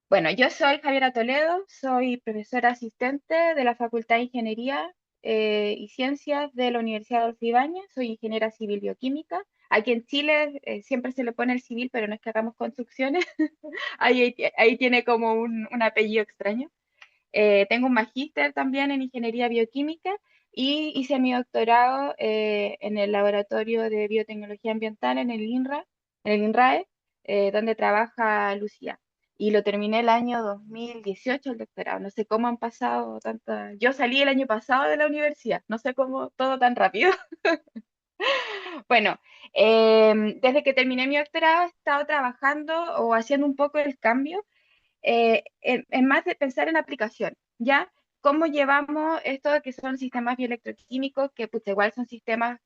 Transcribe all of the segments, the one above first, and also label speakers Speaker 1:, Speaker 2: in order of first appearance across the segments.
Speaker 1: Bueno, yo soy Javiera Toledo, soy profesora asistente de la Facultad de Ingeniería y Ciencias de la Universidad Adolfo Ibáñez, soy ingeniera civil bioquímica. Aquí en Chile siempre se le pone el civil, pero no es que hagamos construcciones, ahí tiene como un apellido extraño. Tengo un magíster también en ingeniería bioquímica y hice mi doctorado en el Laboratorio de Biotecnología Ambiental en el INRA, en el INRAE, donde trabaja Lucía. Y lo terminé el año 2018 el doctorado. No sé cómo han pasado tantas. Yo salí el año pasado de la universidad. No sé cómo todo tan rápido. Bueno, desde que terminé mi doctorado he estado trabajando o haciendo un poco el cambio en más de pensar en aplicación, ¿ya? ¿Cómo llevamos esto de que son sistemas bioelectroquímicos, que pues, igual son sistemas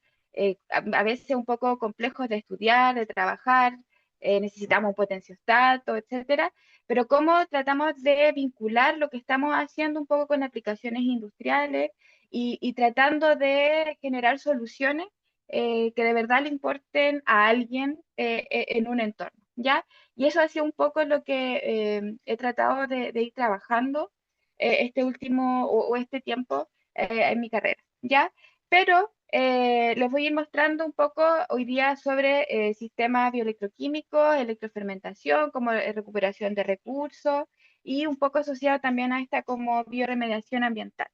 Speaker 1: a veces un poco complejos de estudiar, de trabajar, necesitamos un potenciostato, etcétera, pero cómo tratamos de vincular lo que estamos haciendo un poco con aplicaciones industriales y tratando de generar soluciones que de verdad le importen a alguien en un entorno, ¿ya? Y eso ha sido un poco lo que he tratado de ir trabajando este último o este tiempo en mi carrera, ¿ya? Pero les voy a ir mostrando un poco hoy día sobre sistemas bioelectroquímicos, electrofermentación, como recuperación de recursos y un poco asociado también a esta como bioremediación ambiental.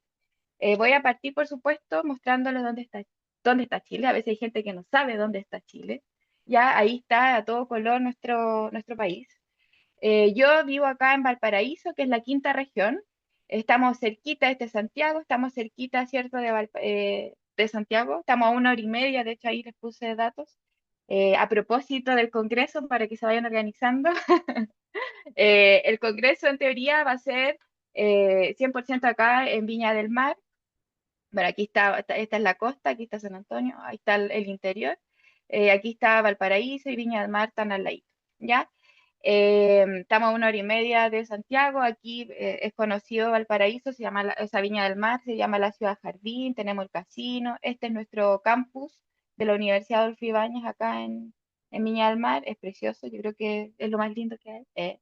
Speaker 1: Voy a partir, por supuesto, mostrándoles dónde está Chile. A veces hay gente que no sabe dónde está Chile. Ya ahí está a todo color nuestro país. Yo vivo acá en Valparaíso, que es la quinta región. Estamos cerquita de Santiago, estamos cerquita, ¿cierto?, de Santiago. Estamos a 1 hora y media, de hecho ahí les puse datos. A propósito del Congreso, para que se vayan organizando, el Congreso en teoría va a ser 100% acá en Viña del Mar. Bueno, aquí esta es la costa, aquí está San Antonio, ahí está el interior. Aquí está Valparaíso y Viña del Mar están al ladito, ¿ya? Estamos a 1 hora y media de Santiago, aquí es conocido Valparaíso, se llama esa Viña del Mar, se llama la Ciudad Jardín, tenemos el casino, este es nuestro campus de la Universidad Adolfo Ibáñez acá en Viña del Mar, es precioso, yo creo que es lo más lindo que hay.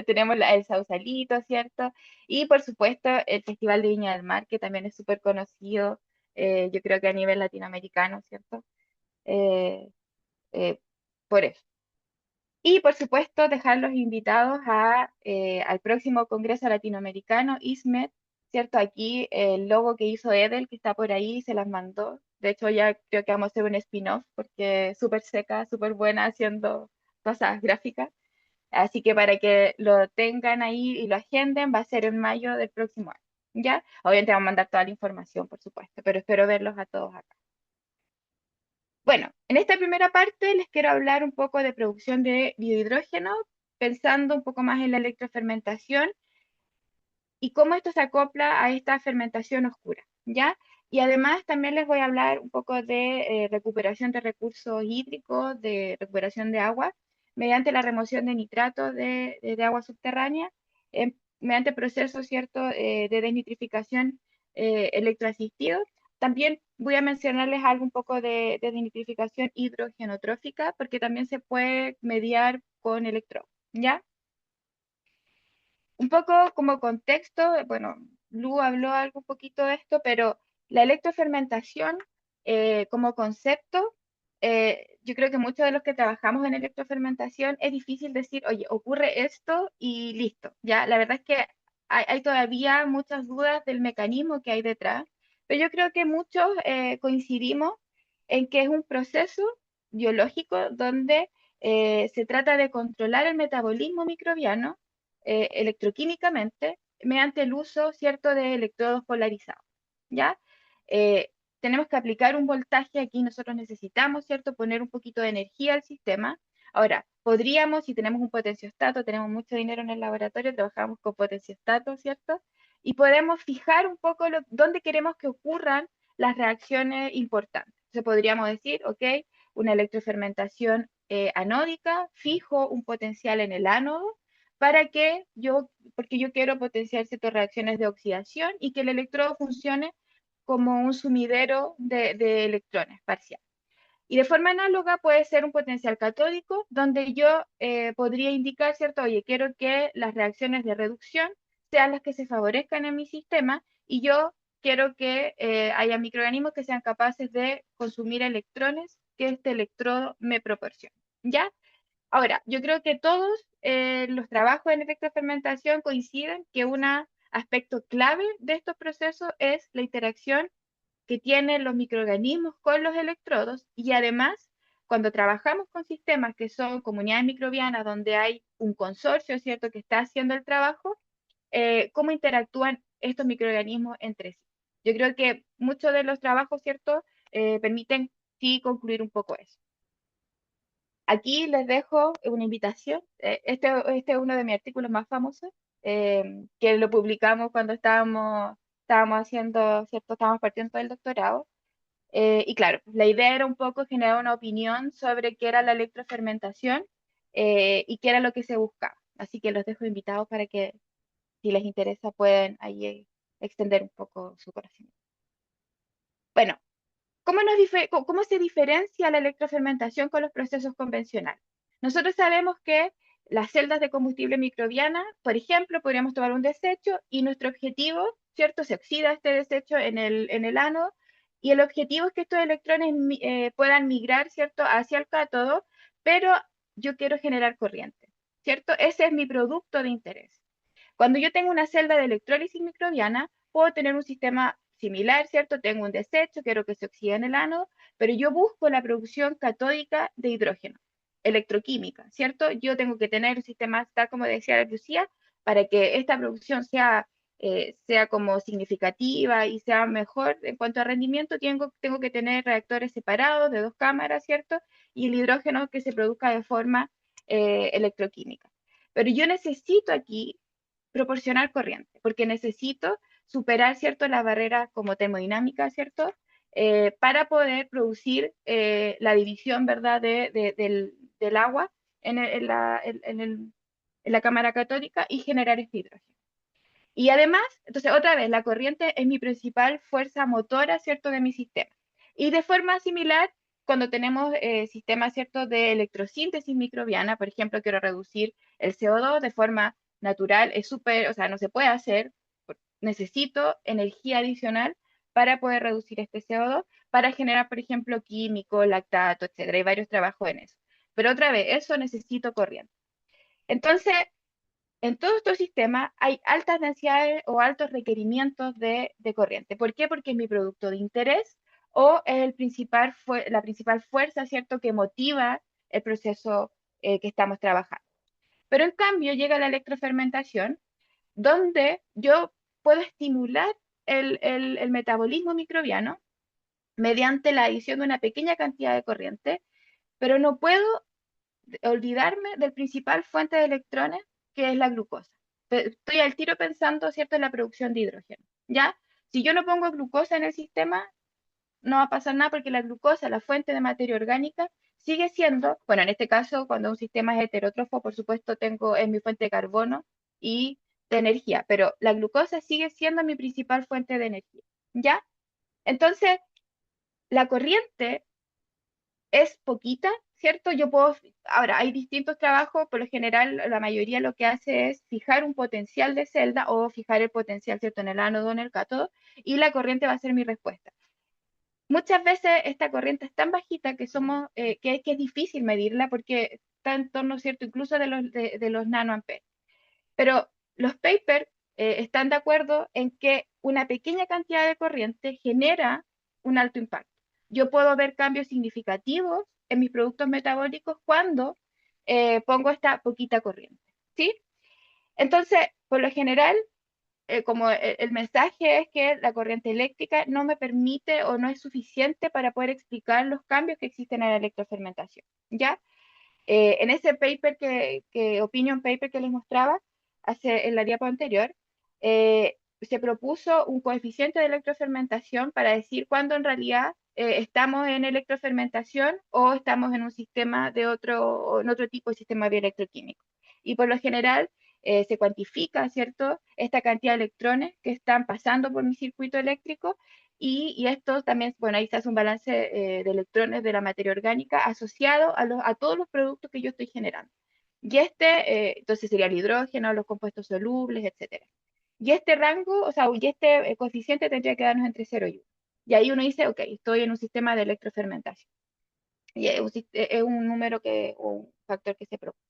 Speaker 1: Tenemos el Sausalito, ¿cierto? Y por supuesto el Festival de Viña del Mar, que también es súper conocido, yo creo que a nivel latinoamericano, ¿cierto? Eh, eh, por eso. Y por supuesto dejarlos invitados al próximo Congreso Latinoamericano, ISMET, ¿cierto? Aquí el logo que hizo Edel, que está por ahí, se las mandó. De hecho, ya creo que vamos a hacer un spin-off porque es súper seca, súper buena haciendo cosas gráficas. Así que para que lo tengan ahí y lo agenden, va a ser en mayo del próximo año. ¿Ya? Obviamente vamos a mandar toda la información, por supuesto, pero espero verlos a todos acá. Bueno, en esta primera parte les quiero hablar un poco de producción de biohidrógeno, pensando un poco más en la electrofermentación y cómo esto se acopla a esta fermentación oscura, ¿ya? Y además también les voy a hablar un poco de recuperación de recursos hídricos, de recuperación de agua, mediante la remoción de nitratos de agua subterránea, mediante procesos, ¿cierto?, de desnitrificación electroasistido. También voy a mencionarles algo un poco de desnitrificación hidrogenotrófica, porque también se puede mediar con electrodos, ¿ya? Un poco como contexto, bueno, Lu habló algo un poquito de esto, pero la electrofermentación como concepto, yo creo que muchos de los que trabajamos en electrofermentación es difícil decir, oye, ocurre esto y listo. Ya, la verdad es que hay todavía muchas dudas del mecanismo que hay detrás, pero yo creo que muchos coincidimos en que es un proceso biológico donde se trata de controlar el metabolismo microbiano electroquímicamente mediante el uso, ¿cierto?, de electrodos polarizados, ¿ya? Eh, Tenemos que aplicar un voltaje, aquí nosotros necesitamos, ¿cierto?, poner un poquito de energía al sistema. Ahora, podríamos, si tenemos un potenciostato, tenemos mucho dinero en el laboratorio, trabajamos con potenciostatos, ¿cierto? Y podemos fijar un poco dónde queremos que ocurran las reacciones importantes. Entonces podríamos decir, ok, una electrofermentación anódica, fijo un potencial en el ánodo, para que porque yo quiero potenciar ciertas reacciones de oxidación y que el electrodo funcione como un sumidero de electrones parcial. Y de forma análoga puede ser un potencial catódico, donde yo podría indicar, ¿cierto? Oye, quiero que las reacciones de reducción sean las que se favorezcan en mi sistema y yo quiero que haya microorganismos que sean capaces de consumir electrones que este electrodo me proporcione. ¿Ya? Ahora, yo creo que todos los trabajos en electrofermentación coinciden que un aspecto clave de estos procesos es la interacción que tienen los microorganismos con los electrodos y además, cuando trabajamos con sistemas que son comunidades microbianas donde hay un consorcio, ¿cierto?, que está haciendo el trabajo, cómo interactúan estos microorganismos entre sí. Yo creo que muchos de los trabajos, ¿cierto?, permiten sí concluir un poco eso. Aquí les dejo una invitación. Este es uno de mis artículos más famosos, que lo publicamos cuando estábamos haciendo, ¿cierto? Estábamos partiendo del doctorado. Y claro, la idea era un poco generar una opinión sobre qué era la electrofermentación y qué era lo que se buscaba. Así que los dejo invitados para que, si les interesa, pueden ahí extender un poco su conocimiento. Bueno, ¿cómo se diferencia la electrofermentación con los procesos convencionales? Nosotros sabemos que las celdas de combustible microbiana, por ejemplo, podríamos tomar un desecho y nuestro objetivo, ¿cierto? Se oxida este desecho en el ánodo y el objetivo es que estos electrones puedan migrar, ¿cierto?, hacia el cátodo, pero yo quiero generar corriente, ¿cierto? Ese es mi producto de interés. Cuando yo tengo una celda de electrólisis microbiana, puedo tener un sistema similar, ¿cierto? Tengo un desecho, quiero que se oxide en el ánodo, pero yo busco la producción catódica de hidrógeno, electroquímica, ¿cierto? Yo tengo que tener un sistema, tal como decía Lucía, para que esta producción sea como significativa y sea mejor en cuanto a rendimiento, tengo que tener reactores separados de dos cámaras, ¿cierto? Y el hidrógeno que se produzca de forma electroquímica. Pero yo necesito aquí proporcionar corriente, porque necesito superar, ¿cierto?, la barrera como termodinámica, ¿cierto?, para poder producir la división, ¿verdad?, del agua en la cámara catódica y generar este hidrógeno. Y además, entonces, otra vez, la corriente es mi principal fuerza motora, ¿cierto?, de mi sistema. Y de forma similar, cuando tenemos sistemas, ¿cierto?, de electrosíntesis microbiana, por ejemplo, quiero reducir el CO2 de forma natural, es súper, o sea, no se puede hacer, necesito energía adicional para poder reducir este CO2, para generar, por ejemplo, químico, lactato, etcétera. Hay varios trabajos en eso. Pero otra vez, eso necesito corriente. Entonces, en todos estos sistemas hay altas densidades o altos requerimientos de corriente. ¿Por qué? Porque es mi producto de interés o es la principal fuerza, ¿cierto?, que motiva el proceso que estamos trabajando. Pero en cambio llega la electrofermentación, donde yo puedo estimular el metabolismo microbiano mediante la adición de una pequeña cantidad de corriente, pero no puedo olvidarme del principal fuente de electrones, que es la glucosa. Estoy al tiro pensando, ¿cierto?, en la producción de hidrógeno, ¿ya? Si yo no pongo glucosa en el sistema, no va a pasar nada porque la glucosa, la fuente de materia orgánica, sigue siendo, bueno, en este caso, cuando un sistema es heterótrofo, por supuesto, es mi fuente de carbono y de energía, pero la glucosa sigue siendo mi principal fuente de energía, ¿ya? Entonces, la corriente es poquita, ¿cierto? Ahora, hay distintos trabajos, por lo general, la mayoría lo que hace es fijar un potencial de celda o fijar el potencial, ¿cierto?, en el ánodo o en el cátodo, y la corriente va a ser mi respuesta. Muchas veces esta corriente es tan bajita que es difícil medirla porque está en torno, ¿cierto?, incluso de los nanoamperes. Pero los papers están de acuerdo en que una pequeña cantidad de corriente genera un alto impacto. Yo puedo ver cambios significativos en mis productos metabólicos cuando pongo esta poquita corriente, ¿sí? Entonces, por lo general, como el mensaje es que la corriente eléctrica no me permite o no es suficiente para poder explicar los cambios que existen en la electrofermentación, ¿ya? En ese paper opinion paper que les mostraba en la diapo anterior, se propuso un coeficiente de electrofermentación para decir cuándo en realidad estamos en electrofermentación o estamos en un sistema en otro tipo de sistema bioelectroquímico. Y por lo general se cuantifica, ¿cierto?, esta cantidad de electrones que están pasando por mi circuito eléctrico y esto también, bueno, ahí se hace un balance de electrones de la materia orgánica asociado a todos los productos que yo estoy generando. Y entonces sería el hidrógeno, los compuestos solubles, etcétera. Y este rango, o sea, y este coeficiente tendría que darnos entre 0 y 1. Y ahí uno dice, ok, estoy en un sistema de electrofermentación. Y es un número o un factor que se propuso.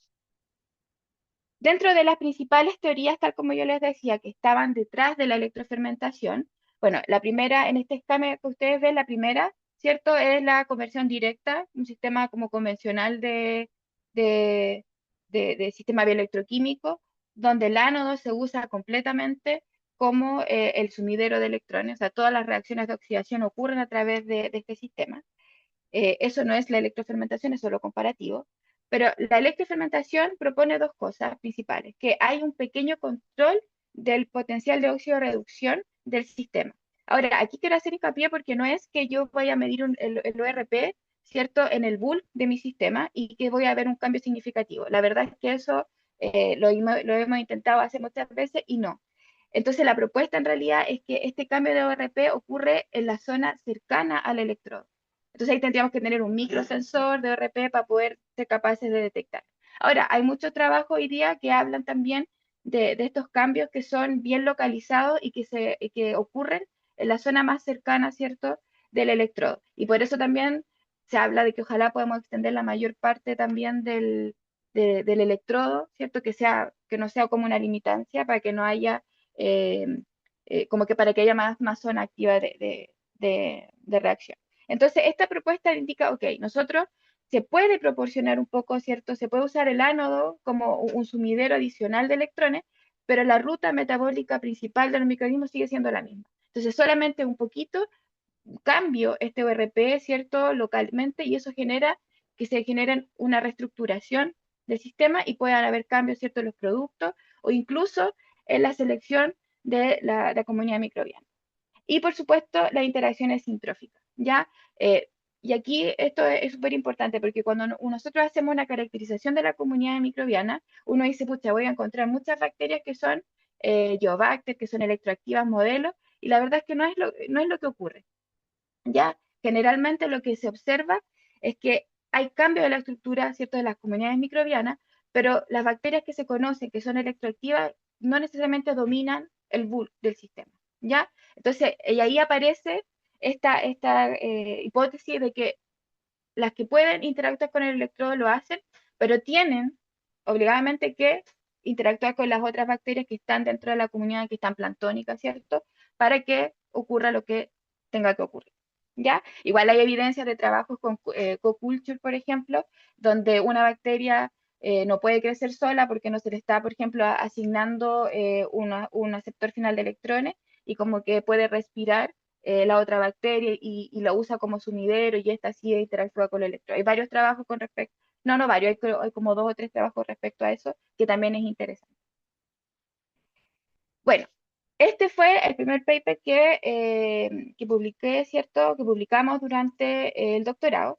Speaker 1: Dentro de las principales teorías, tal como yo les decía, que estaban detrás de la electrofermentación, bueno, la primera, en este esquema que ustedes ven, la primera, ¿cierto? Es la conversión directa, un sistema como convencional de, de sistema bioelectroquímico, donde el ánodo se usa completamente como el sumidero de electrones, o sea, todas las reacciones de oxidación ocurren a través de este sistema. Eso no es la electrofermentación, es solo comparativo. Pero la electrofermentación propone dos cosas principales, que hay un pequeño control del potencial de óxido reducción del sistema. Ahora, aquí quiero hacer hincapié porque no es que yo vaya a medir el ORP, ¿cierto?, en el bulk de mi sistema y que voy a ver un cambio significativo. La verdad es que eso lo hemos intentado hacer muchas veces y no. Entonces, la propuesta en realidad es que este cambio de ORP ocurre en la zona cercana al electrodo. Entonces ahí tendríamos que tener un microsensor de ORP para poder ser capaces de detectar. Ahora, hay mucho trabajo hoy día que hablan también de estos cambios que son bien localizados y que ocurren en la zona más cercana, ¿cierto?, del electrodo. Y por eso también se habla de que ojalá podamos extender la mayor parte también del electrodo, ¿cierto?, que no sea como una limitancia para que no haya, eh, como que para que haya más zona activa de reacción. Entonces, esta propuesta indica, ok, nosotros se puede proporcionar un poco, ¿cierto? Se puede usar el ánodo como un sumidero adicional de electrones, pero la ruta metabólica principal del microorganismo sigue siendo la misma. Entonces, solamente un poquito cambio este ORP, ¿cierto? Localmente, y eso genera que se generen una reestructuración del sistema y puedan haber cambios, ¿cierto?, en los productos o incluso en la selección de la comunidad microbiana. Y por supuesto, las interacciones sintróficas, ¿ya? Y aquí esto es súper importante porque cuando nosotros hacemos una caracterización de la comunidad microbiana, uno dice, pucha, voy a encontrar muchas bacterias que son Geobacter, que son electroactivas modelos, y la verdad es que no es lo que ocurre, ¿ya? Generalmente lo que se observa es que hay cambio de la estructura, ¿cierto?, de las comunidades microbianas, pero las bacterias que se conocen que son electroactivas no necesariamente dominan el bulk del sistema, ¿ya? Entonces, y ahí aparece esta hipótesis de que las que pueden interactuar con el electrodo lo hacen, pero tienen obligadamente que interactuar con las otras bacterias que están dentro de la comunidad, que están planctónicas, ¿cierto? Para que ocurra lo que tenga que ocurrir. ¿Ya? Igual hay evidencias de trabajos con co-culture, por ejemplo, donde una bacteria no puede crecer sola porque no se le está, por ejemplo, asignando un aceptor final de electrones y como que puede respirar la otra bacteria y la usa como sumidero y esta sí interactúa con el electrón. Hay varios trabajos con respecto, no varios, hay como dos o tres trabajos respecto a eso que también es interesante. Bueno, este fue el primer paper que publiqué, ¿cierto? Que publicamos durante el doctorado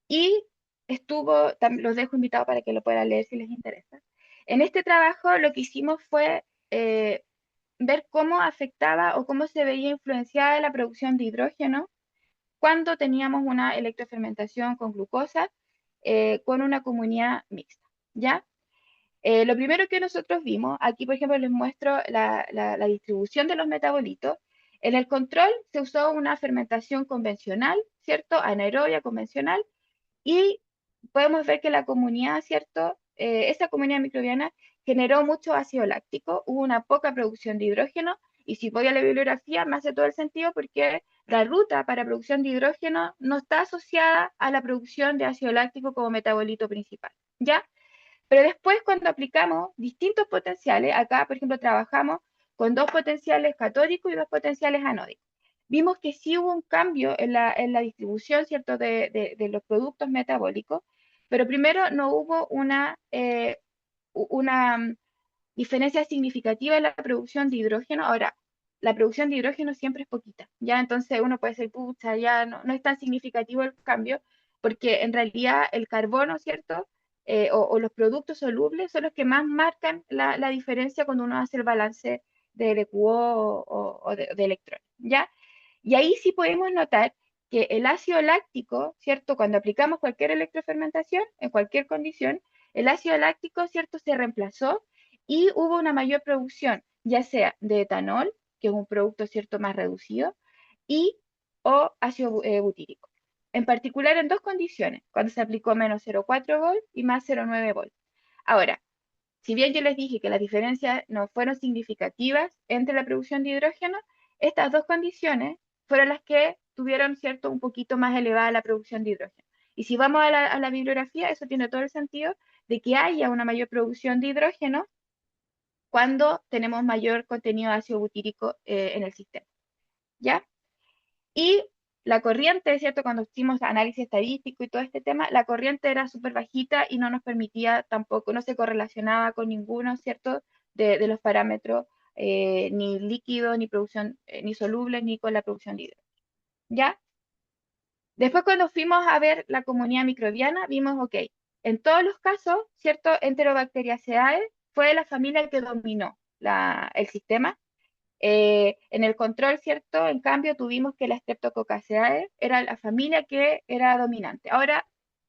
Speaker 1: y los dejo invitados para que lo puedan leer si les interesa. En este trabajo lo que hicimos fue ver cómo afectaba o cómo se veía influenciada la producción de hidrógeno cuando teníamos una electrofermentación con glucosa con una comunidad mixta, ¿ya? Lo primero que nosotros vimos, aquí por ejemplo les muestro la distribución de los metabolitos. En el control se usó una fermentación convencional, ¿cierto? Anaerobia convencional, y podemos ver que la comunidad, ¿cierto? Esa comunidad microbiana generó mucho ácido láctico, hubo una poca producción de hidrógeno, y si voy a la bibliografía me hace todo el sentido porque la ruta para producción de hidrógeno no está asociada a la producción de ácido láctico como metabolito principal, ¿ya? Pero después cuando aplicamos distintos potenciales, acá por ejemplo trabajamos con dos potenciales catódicos y dos potenciales anódicos. Vimos que sí hubo un cambio en la distribución, ¿cierto?, de los productos metabólicos, pero primero no hubo una diferencia significativa en la producción de hidrógeno. Ahora, la producción de hidrógeno siempre es poquita, ¿ya? Entonces uno puede decir, pucha, ya no es tan significativo el cambio, porque en realidad el carbono, ¿cierto? O los productos solubles son los que más marcan la diferencia cuando uno hace el balance de LQO o de electrones, ¿ya? Y ahí sí podemos notar que el ácido láctico, ¿cierto? Cuando aplicamos cualquier electrofermentación, en cualquier condición, el ácido láctico, ¿cierto? Se reemplazó y hubo una mayor producción, ya sea de etanol, que es un producto, ¿cierto? Más reducido, y o ácido butírico. En particular en dos condiciones, cuando se aplicó menos 0,4 volt y más 0,9 volt. Ahora, si bien yo les dije que las diferencias no fueron significativas entre la producción de hidrógeno, estas dos condiciones fueron las que tuvieron, ¿cierto?, un poquito más elevada la producción de hidrógeno. Y si vamos a la bibliografía, eso tiene todo el sentido de que haya una mayor producción de hidrógeno cuando tenemos mayor contenido de ácido butírico en el sistema. ¿Ya? Y la corriente, ¿cierto? Cuando hicimos análisis estadístico y todo este tema, la corriente era súper bajita y no nos permitía tampoco, no se correlacionaba con ninguno, ¿cierto? De los parámetros, ni líquido, ni producción, ni solubles, ni con la producción de hidrógeno. ¿Ya? Después cuando fuimos a ver la comunidad microbiana, vimos, ok, en todos los casos, ¿cierto? Enterobacteriaceae fue la familia que dominó el sistema. En el control, ¿cierto? En cambio, tuvimos que la Streptococcaceae era la familia que era dominante. Ahora,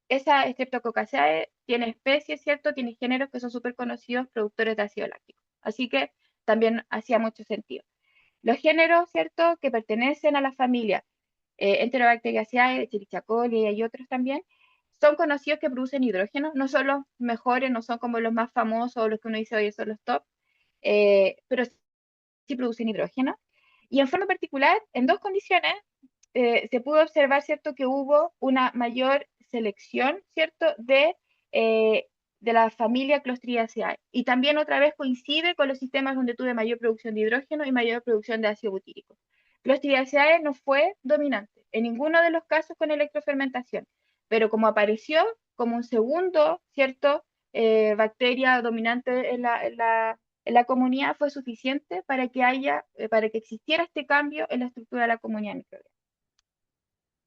Speaker 1: esa Streptococcaceae tiene especies, ¿cierto? Tiene géneros que son súper conocidos productores de ácido láctico. Así que también hacía mucho sentido. Los géneros, ¿cierto? Que pertenecen a la familia Enterobacteriaceae, Escherichia coli y hay otros también, son conocidos que producen hidrógeno. No son los mejores, no son como los más famosos o los que uno dice, oye, son los top, pero sí producen hidrógeno. Y en forma particular, en dos condiciones, se pudo observar, ¿cierto?, que hubo una mayor selección, ¿cierto?, de la familia Clostridiaceae. Y también otra vez coincide con los sistemas donde tuve mayor producción de hidrógeno y mayor producción de ácido butírico. Clostridiaceae no fue dominante en ninguno de los casos con electrofermentación, pero como apareció como un segundo, ¿cierto?, bacteria dominante en la comunidad fue suficiente para que para que existiera este cambio en la estructura de la comunidad microbiana.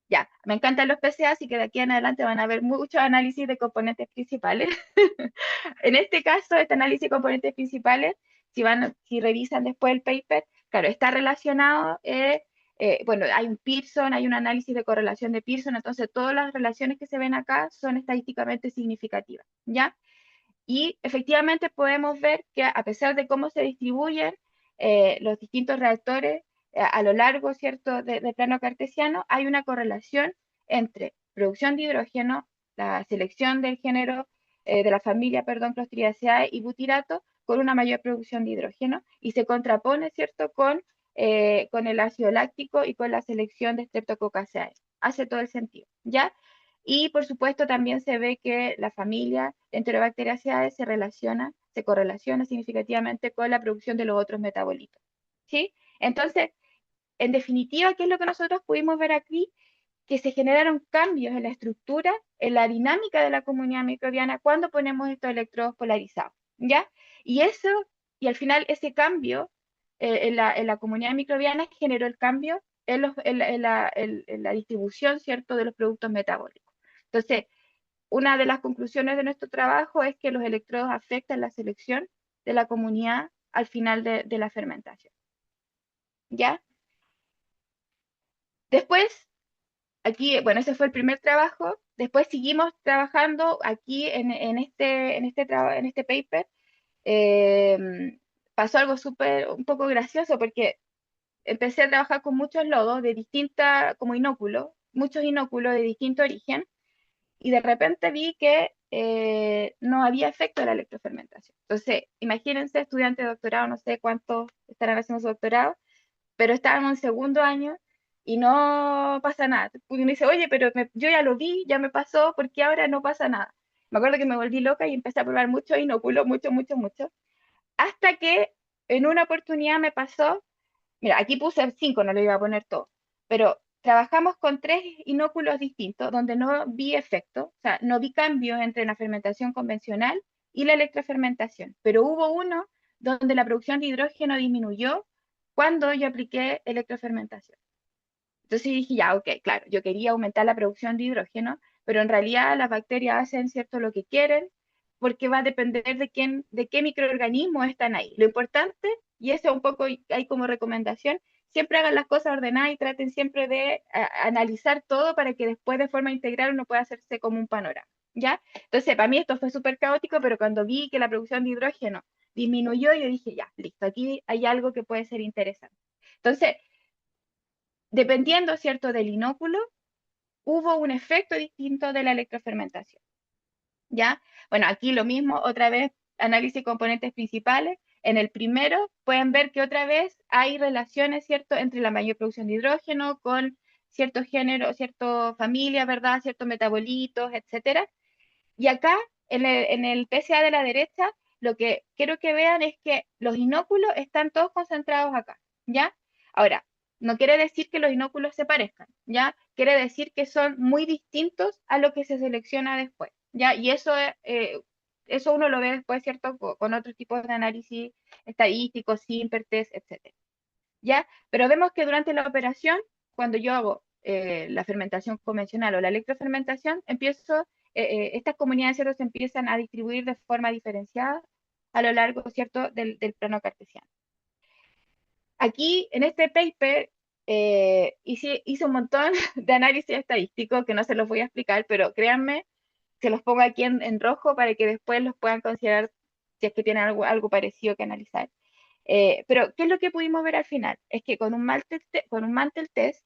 Speaker 1: Ya, me encantan los PCA, así que de aquí en adelante van a ver muchos análisis de componentes principales. En este caso, este análisis de componentes principales, si revisan después el paper, claro, está relacionado, bueno, hay un Pearson, hay un análisis de correlación de Pearson, entonces todas las relaciones que se ven acá son estadísticamente significativas, ¿ya? Y efectivamente podemos ver que a pesar de cómo se distribuyen los distintos reactores a lo largo, ¿cierto?, del plano cartesiano, hay una correlación entre producción de hidrógeno, la selección del género, de la familia, perdón, Clostridiaceae y butirato, con una mayor producción de hidrógeno, y se contrapone, ¿cierto?, con el ácido láctico y con la selección de Streptococcaceae. Hace todo el sentido, ¿ya? Y por supuesto también se ve que la familia Enterobacteriaceae se correlaciona significativamente con la producción de los otros metabolitos. ¿Sí? Entonces, en definitiva, ¿qué es lo que nosotros pudimos ver aquí? Que se generaron cambios en la estructura, en la dinámica de la comunidad microbiana cuando ponemos estos electrodos polarizados, ¿ya? Y eso, y al final ese cambio en la comunidad microbiana generó el cambio en la distribución, ¿cierto?, de los productos metabólicos. Entonces, una de las conclusiones de nuestro trabajo es que los electrodos afectan la selección de la comunidad al final de la fermentación, ¿ya? Después, aquí, bueno, ese fue el primer trabajo. Después seguimos trabajando aquí en este paper. Pasó algo un poco gracioso porque empecé a trabajar con muchos lodos de como inóculos, muchos inóculos de distinto origen, y de repente vi que no había efecto de la electrofermentación. Entonces, imagínense, estudiantes de doctorado, no sé cuántos estarán haciendo su doctorado, pero estaban en segundo año y no pasa nada. Uno dice, oye, pero yo ya lo vi, ya me pasó, ¿por qué ahora no pasa nada? Me acuerdo que me volví loca y empecé a probar mucho inóculo, mucho, mucho, mucho, hasta que en una oportunidad me pasó, mira, aquí puse 5, no lo iba a poner todo, pero trabajamos con 3 inóculos distintos donde no vi efecto, o sea, no vi cambios entre la fermentación convencional y la electrofermentación, pero hubo uno donde la producción de hidrógeno disminuyó cuando yo apliqué electrofermentación. Entonces dije, ya, ok, claro, yo quería aumentar la producción de hidrógeno, pero en realidad las bacterias hacen cierto lo que quieren, porque va a depender de qué microorganismos están ahí. Lo importante, y eso un poco hay como recomendación, siempre hagan las cosas ordenadas y traten siempre de analizar todo para que después de forma integral uno pueda hacerse como un panorama, ¿ya? Entonces, para mí esto fue súper caótico, pero cuando vi que la producción de hidrógeno disminuyó, yo dije, ya, listo, aquí hay algo que puede ser interesante. Entonces, dependiendo, ¿cierto?, del inóculo, hubo un efecto distinto de la electrofermentación, ¿ya? Bueno, aquí lo mismo, otra vez, análisis de componentes principales. En el primero pueden ver que otra vez hay relaciones, ¿cierto?, entre la mayor producción de hidrógeno con cierto género, cierta familia, ¿verdad?, ciertos metabolitos, etcétera. Y acá, en el PSA de la derecha, lo que quiero que vean es que los inóculos están todos concentrados acá, ¿ya? Ahora, no quiere decir que los inóculos se parezcan, ¿ya? Quiere decir que son muy distintos a lo que se selecciona después, ¿ya? Y eso uno lo ve después, ¿cierto? Con otros tipos de análisis estadísticos, Simper, test, etcétera, ¿ya? Pero vemos que durante la operación, cuando yo hago la fermentación convencional o la electrofermentación, estas comunidades, ¿cierto?, se empiezan a distribuir de forma diferenciada a lo largo, ¿cierto?, del plano cartesiano. Aquí, en este paper, hice un montón de análisis estadístico que no se los voy a explicar, pero créanme, se los pongo aquí en rojo para que después los puedan considerar si es que tienen algo parecido que analizar. Pero, ¿qué es lo que pudimos ver al final? Es que con un Mantel test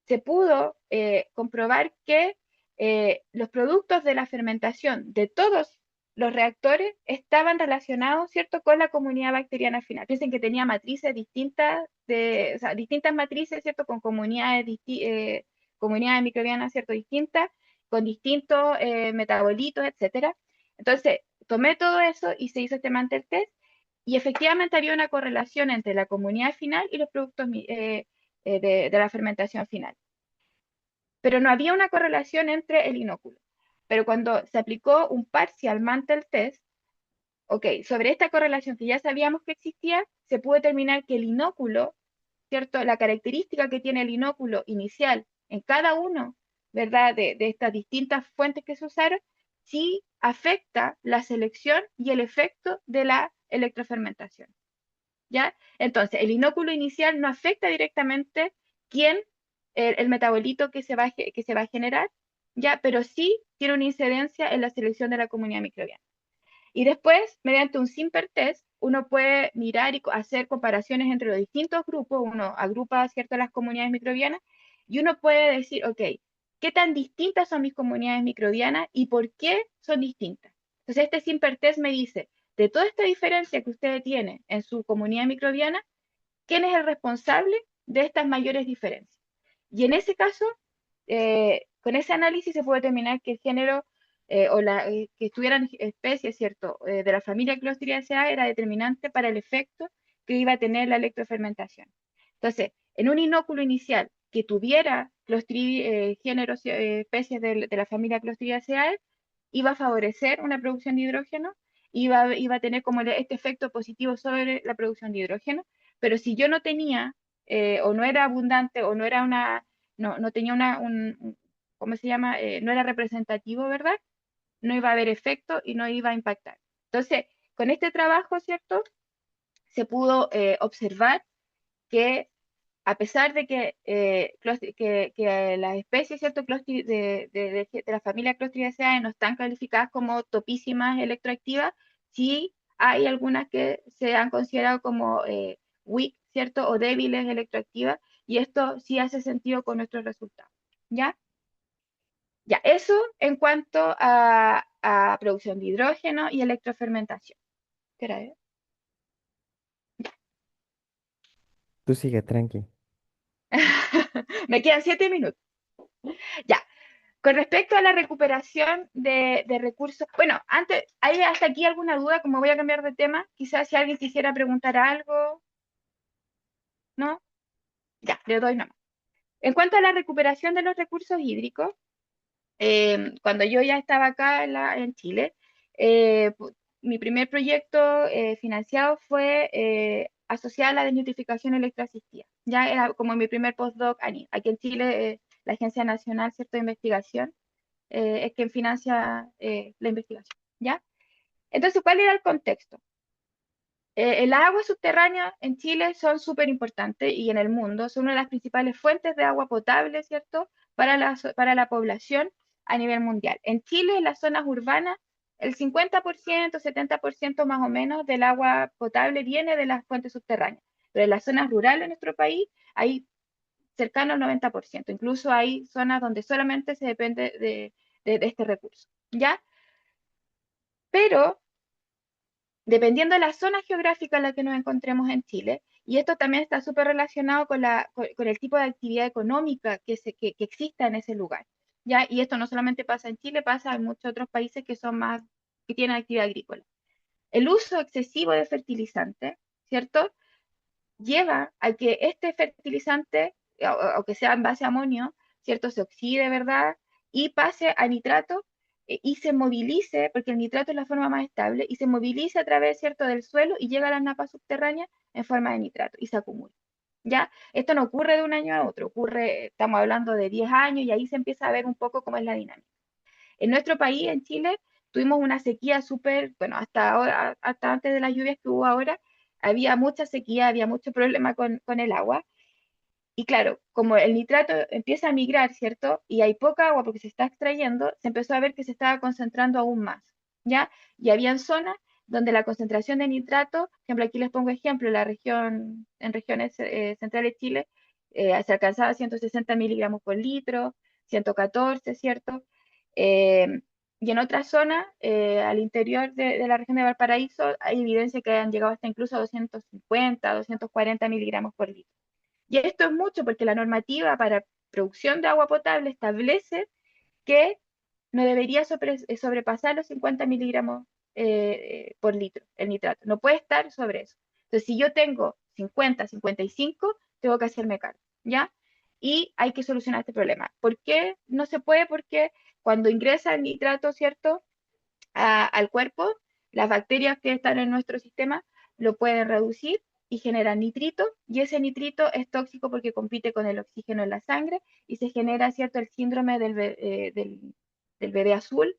Speaker 1: se pudo comprobar que los productos de la fermentación de todos los reactores estaban relacionados, ¿cierto?, con la comunidad bacteriana final. Piensen que tenía matrices distintas, o sea, distintas matrices, ¿cierto?, con comunidades microbianas, ¿cierto?, distintas, con distintos metabolitos, etcétera. Entonces, tomé todo eso y se hizo este Mantel test y efectivamente había una correlación entre la comunidad final y los productos de la fermentación final. Pero no había una correlación entre el inóculo. Pero cuando se aplicó un partial Mantel test, ok, sobre esta correlación que ya sabíamos que existía, se pudo determinar que el inóculo, ¿cierto? La característica que tiene el inóculo inicial en cada uno, ¿verdad? De estas distintas fuentes que se usaron, sí afecta la selección y el efecto de la electrofermentación. ¿Ya? Entonces, el inóculo inicial no afecta directamente quién, el metabolito que se va a generar, ¿ya? Pero sí tiene una incidencia en la selección de la comunidad microbiana. Y después, mediante un Simper test, uno puede mirar y hacer comparaciones entre los distintos grupos, uno agrupa, ¿cierto?, las comunidades microbianas, y uno puede decir, ok, ¿qué tan distintas son mis comunidades microbianas y por qué son distintas? Entonces, este Simper test me dice, de toda esta diferencia que usted tiene en su comunidad microbiana, ¿quién es el responsable de estas mayores diferencias? Y en ese caso, con ese análisis se puede determinar que el género que estuvieran especies, ¿cierto?, de la familia Clostridiaceae era determinante para el efecto que iba a tener la electrofermentación. Entonces, en un inóculo inicial que tuviera géneros, especies de la familia Clostridiaceae, iba a favorecer una producción de hidrógeno, iba a tener como este efecto positivo sobre la producción de hidrógeno, pero si yo no tenía, o no era abundante, o no tenía ¿cómo se llama? No era representativo, ¿verdad? No iba a haber efecto y no iba a impactar. Entonces, con este trabajo, ¿cierto? Se pudo observar que a pesar de que las especies, ¿cierto?, de la familia Clostridiaceae no están calificadas como topísimas electroactivas, sí hay algunas que se han considerado como weak, ¿cierto?, o débiles electroactivas, y esto sí hace sentido con nuestros resultados, ¿ya? Ya, eso en cuanto a producción de hidrógeno y electrofermentación. ¿Qué era,
Speaker 2: Tú sigue tranqui.
Speaker 1: Me quedan 7 minutos. Ya, con respecto a la recuperación de recursos, bueno, antes, ¿hay hasta aquí alguna duda? Como voy a cambiar de tema, quizás si alguien quisiera preguntar algo, ¿no? Ya, le doy nomás. En cuanto a la recuperación de los recursos hídricos, cuando yo ya estaba acá en Chile, mi primer proyecto financiado fue asociado a la desnitrificación electroasistida. Ya era como mi primer postdoc aquí en Chile, la Agencia Nacional, ¿cierto?, de Investigación, es quien financia la investigación, ¿ya? Entonces, ¿cuál era el contexto? El agua subterránea en Chile son súper importantes y en el mundo son una de las principales fuentes de agua potable, ¿cierto? Para la población a nivel mundial. En Chile, en las zonas urbanas, el 50%, 70% más o menos del agua potable viene de las fuentes subterráneas. Pero en las zonas rurales de nuestro país hay cercano al 90%. Incluso hay zonas donde solamente se depende de este recurso, ¿ya? Pero dependiendo de la zona geográfica en la que nos encontremos en Chile, y esto también está súper relacionado con el tipo de actividad económica que exista en ese lugar, ¿ya? Y esto no solamente pasa en Chile, pasa en muchos otros países que tienen actividad agrícola. El uso excesivo de fertilizantes, ¿cierto? Lleva a que este fertilizante, o que sea en base a amonio, ¿cierto? Se oxide, ¿verdad? Y pase a nitrato y se movilice, porque el nitrato es la forma más estable, y se movilice a través, ¿cierto?, del suelo y llega a las napas subterráneas en forma de nitrato y se acumula. ¿Ya? Esto no ocurre de un año a otro, ocurre, estamos hablando de 10 años y ahí se empieza a ver un poco cómo es la dinámica. En nuestro país, en Chile, tuvimos una sequía súper, bueno, hasta ahora, hasta antes de las lluvias que hubo ahora, había mucha sequía, había mucho problema con el agua. Y claro, como el nitrato empieza a migrar, ¿cierto? Y hay poca agua porque se está extrayendo, se empezó a ver que se estaba concentrando aún más, ¿ya? Y habían zonas donde la concentración de nitrato, por ejemplo, aquí les pongo ejemplo, en regiones centrales de Chile, se alcanzaba 160 miligramos por litro, 114, ¿cierto? Eh, y en otras zonas, al interior de la región de Valparaíso, hay evidencia que han llegado hasta incluso a 250, 240 miligramos por litro. Y esto es mucho porque la normativa para producción de agua potable establece que no debería sobrepasar los 50 miligramos por litro el nitrato. No puede estar sobre eso. Entonces, si yo tengo 50, 55, tengo que hacerme cargo, ¿ya? Y hay que solucionar este problema. ¿Por qué no se puede? Porque cuando ingresa el nitrato, ¿cierto?, al cuerpo, las bacterias que están en nuestro sistema lo pueden reducir y generan nitrito, y ese nitrito es tóxico porque compite con el oxígeno en la sangre y se genera, ¿cierto?, el síndrome del bebé azul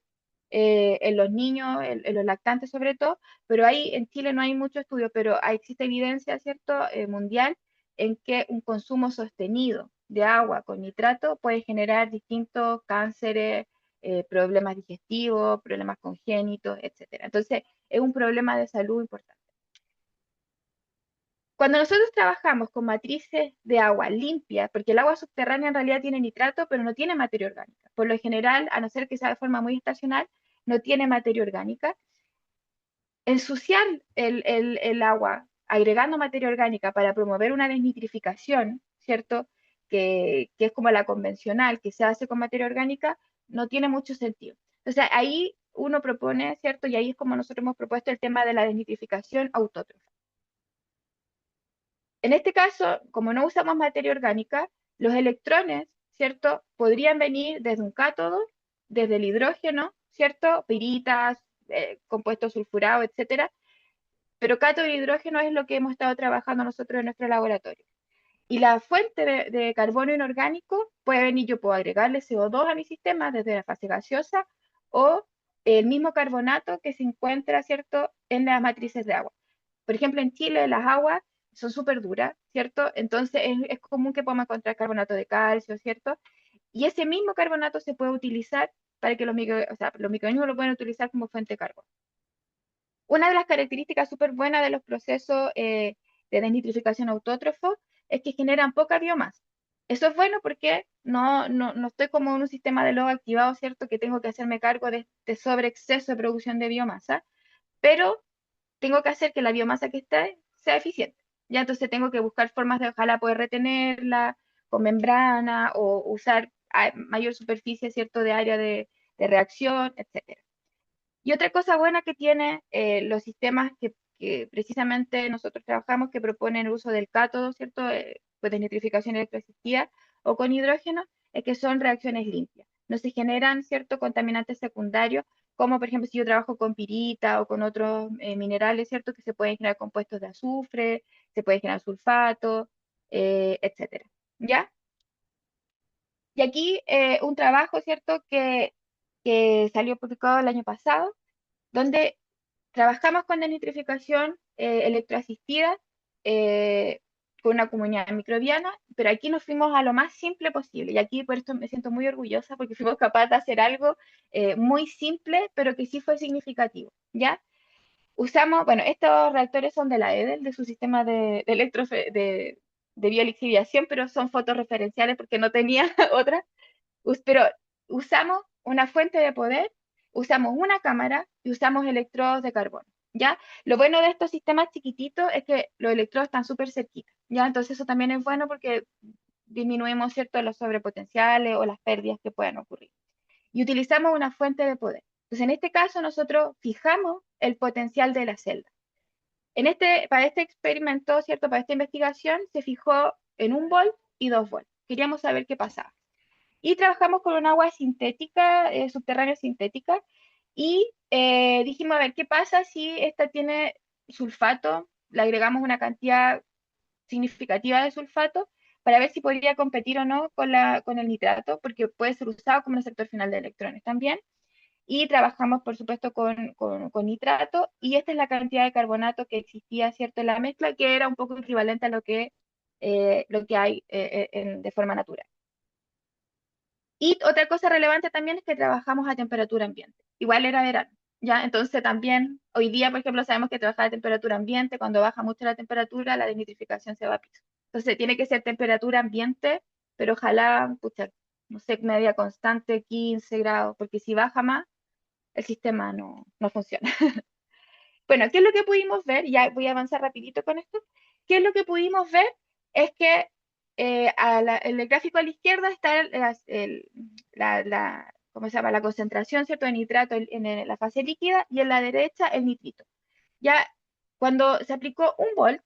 Speaker 1: en los niños, en los lactantes sobre todo, pero ahí en Chile no hay mucho estudio, pero existe evidencia, ¿cierto?, mundial en que un consumo sostenido de agua con nitrato puede generar distintos cánceres, problemas digestivos, problemas congénitos, etcétera. Entonces, es un problema de salud importante. Cuando nosotros trabajamos con matrices de agua limpia, porque el agua subterránea en realidad tiene nitrato, pero no tiene materia orgánica. Por lo general, a no ser que sea de forma muy estacional, no tiene materia orgánica. Ensuciar el agua agregando materia orgánica para promover una desnitrificación, ¿cierto? Que es como la convencional, que se hace con materia orgánica, no tiene mucho sentido. Entonces ahí uno propone, ¿cierto? Y ahí es como nosotros hemos propuesto el tema de la desnitrificación autótrofa. En este caso, como no usamos materia orgánica, los electrones, ¿cierto? Podrían venir desde un cátodo, desde el hidrógeno, ¿cierto? Piritas, compuestos sulfurados, etcétera, pero cátodo de hidrógeno es lo que hemos estado trabajando nosotros en nuestro laboratorio. Y la fuente de carbono inorgánico puede venir, yo puedo agregarle CO2 a mi sistema desde la fase gaseosa o el mismo carbonato que se encuentra, ¿cierto?, en las matrices de agua. Por ejemplo, en Chile las aguas son súper duras, ¿cierto? Entonces es común que podamos encontrar carbonato de calcio, ¿cierto? Y ese mismo carbonato se puede utilizar para que o sea, los microorganismos lo pueden utilizar como fuente de carbono. Una de las características súper buenas de los procesos de desnitrificación autótrofo es que generan poca biomasa. Eso es bueno porque no estoy como en un sistema de lodo activado, ¿cierto? Que tengo que hacerme cargo de este sobreexceso de producción de biomasa, pero tengo que hacer que la biomasa que esté sea eficiente. Ya entonces tengo que buscar formas de ojalá poder retenerla con membrana o usar mayor superficie, ¿cierto?, de área de reacción, etcétera. Y otra cosa buena que tiene los sistemas que precisamente nosotros trabajamos, que proponen el uso del cátodo, ¿cierto? Pues de nitrificación electroasistida o con hidrógeno, es que son reacciones limpias. No se generan, ¿cierto?, contaminantes secundarios, como por ejemplo si yo trabajo con pirita o con otros minerales, ¿cierto?, que se pueden generar compuestos de azufre, se puede generar sulfato, etcétera. ¿Ya? Y aquí un trabajo, ¿cierto?, que salió publicado el año pasado, donde Trabajamos con desnitrificación electroasistida eh, con una comunidad microbiana, pero aquí nos fuimos a lo más simple posible. Y aquí por esto me siento muy orgullosa porque fuimos capaces de hacer algo muy simple, pero que sí fue significativo, ¿ya? Usamos, bueno, estos reactores son de la EDEL, de su sistema de biolixiviación, pero son fotos referenciales porque no tenía otra. Pero usamos una fuente de poder, usamos una cámara y usamos electrodos de carbono, ¿ya? Lo bueno de estos sistemas chiquititos es que los electrodos están súper cerquitas, ¿ya? Entonces eso también es bueno porque disminuimos, ¿cierto?, los sobrepotenciales o las pérdidas que puedan ocurrir. Y utilizamos una fuente de poder. Entonces, en este caso, nosotros fijamos el potencial de la celda. Para este experimento, ¿cierto? Para esta investigación, se fijó en 1 volt y 2 volts. Queríamos saber qué pasaba. Y trabajamos con un agua sintética, subterránea sintética, y dijimos, a ver, ¿qué pasa si esta tiene sulfato? Le agregamos una cantidad significativa de sulfato para ver si podría competir o no con el nitrato, porque puede ser usado como receptor final de electrones también. Y trabajamos, por supuesto, con nitrato, y esta es la cantidad de carbonato que existía, ¿cierto?, en la mezcla, que era un poco equivalente a lo que hay de forma natural. Y otra cosa relevante también es que trabajamos a temperatura ambiente. Igual era verano, ¿ya? Entonces también, hoy día, por ejemplo, sabemos que trabajar a temperatura ambiente, cuando baja mucho la temperatura, la desnitrificación se va a piso. Entonces tiene que ser temperatura ambiente, pero ojalá, pucha, no sé, media constante, 15 grados, porque si baja más, el sistema no funciona. Bueno, ¿qué es lo que pudimos ver? Ya voy a avanzar rapidito con esto. ¿Qué es lo que pudimos ver? Es que en el gráfico a la izquierda está ¿cómo se llama? La concentración, ¿cierto?, de nitrato en la fase líquida, y en la derecha el nitrito. Ya cuando se aplicó 1 volt,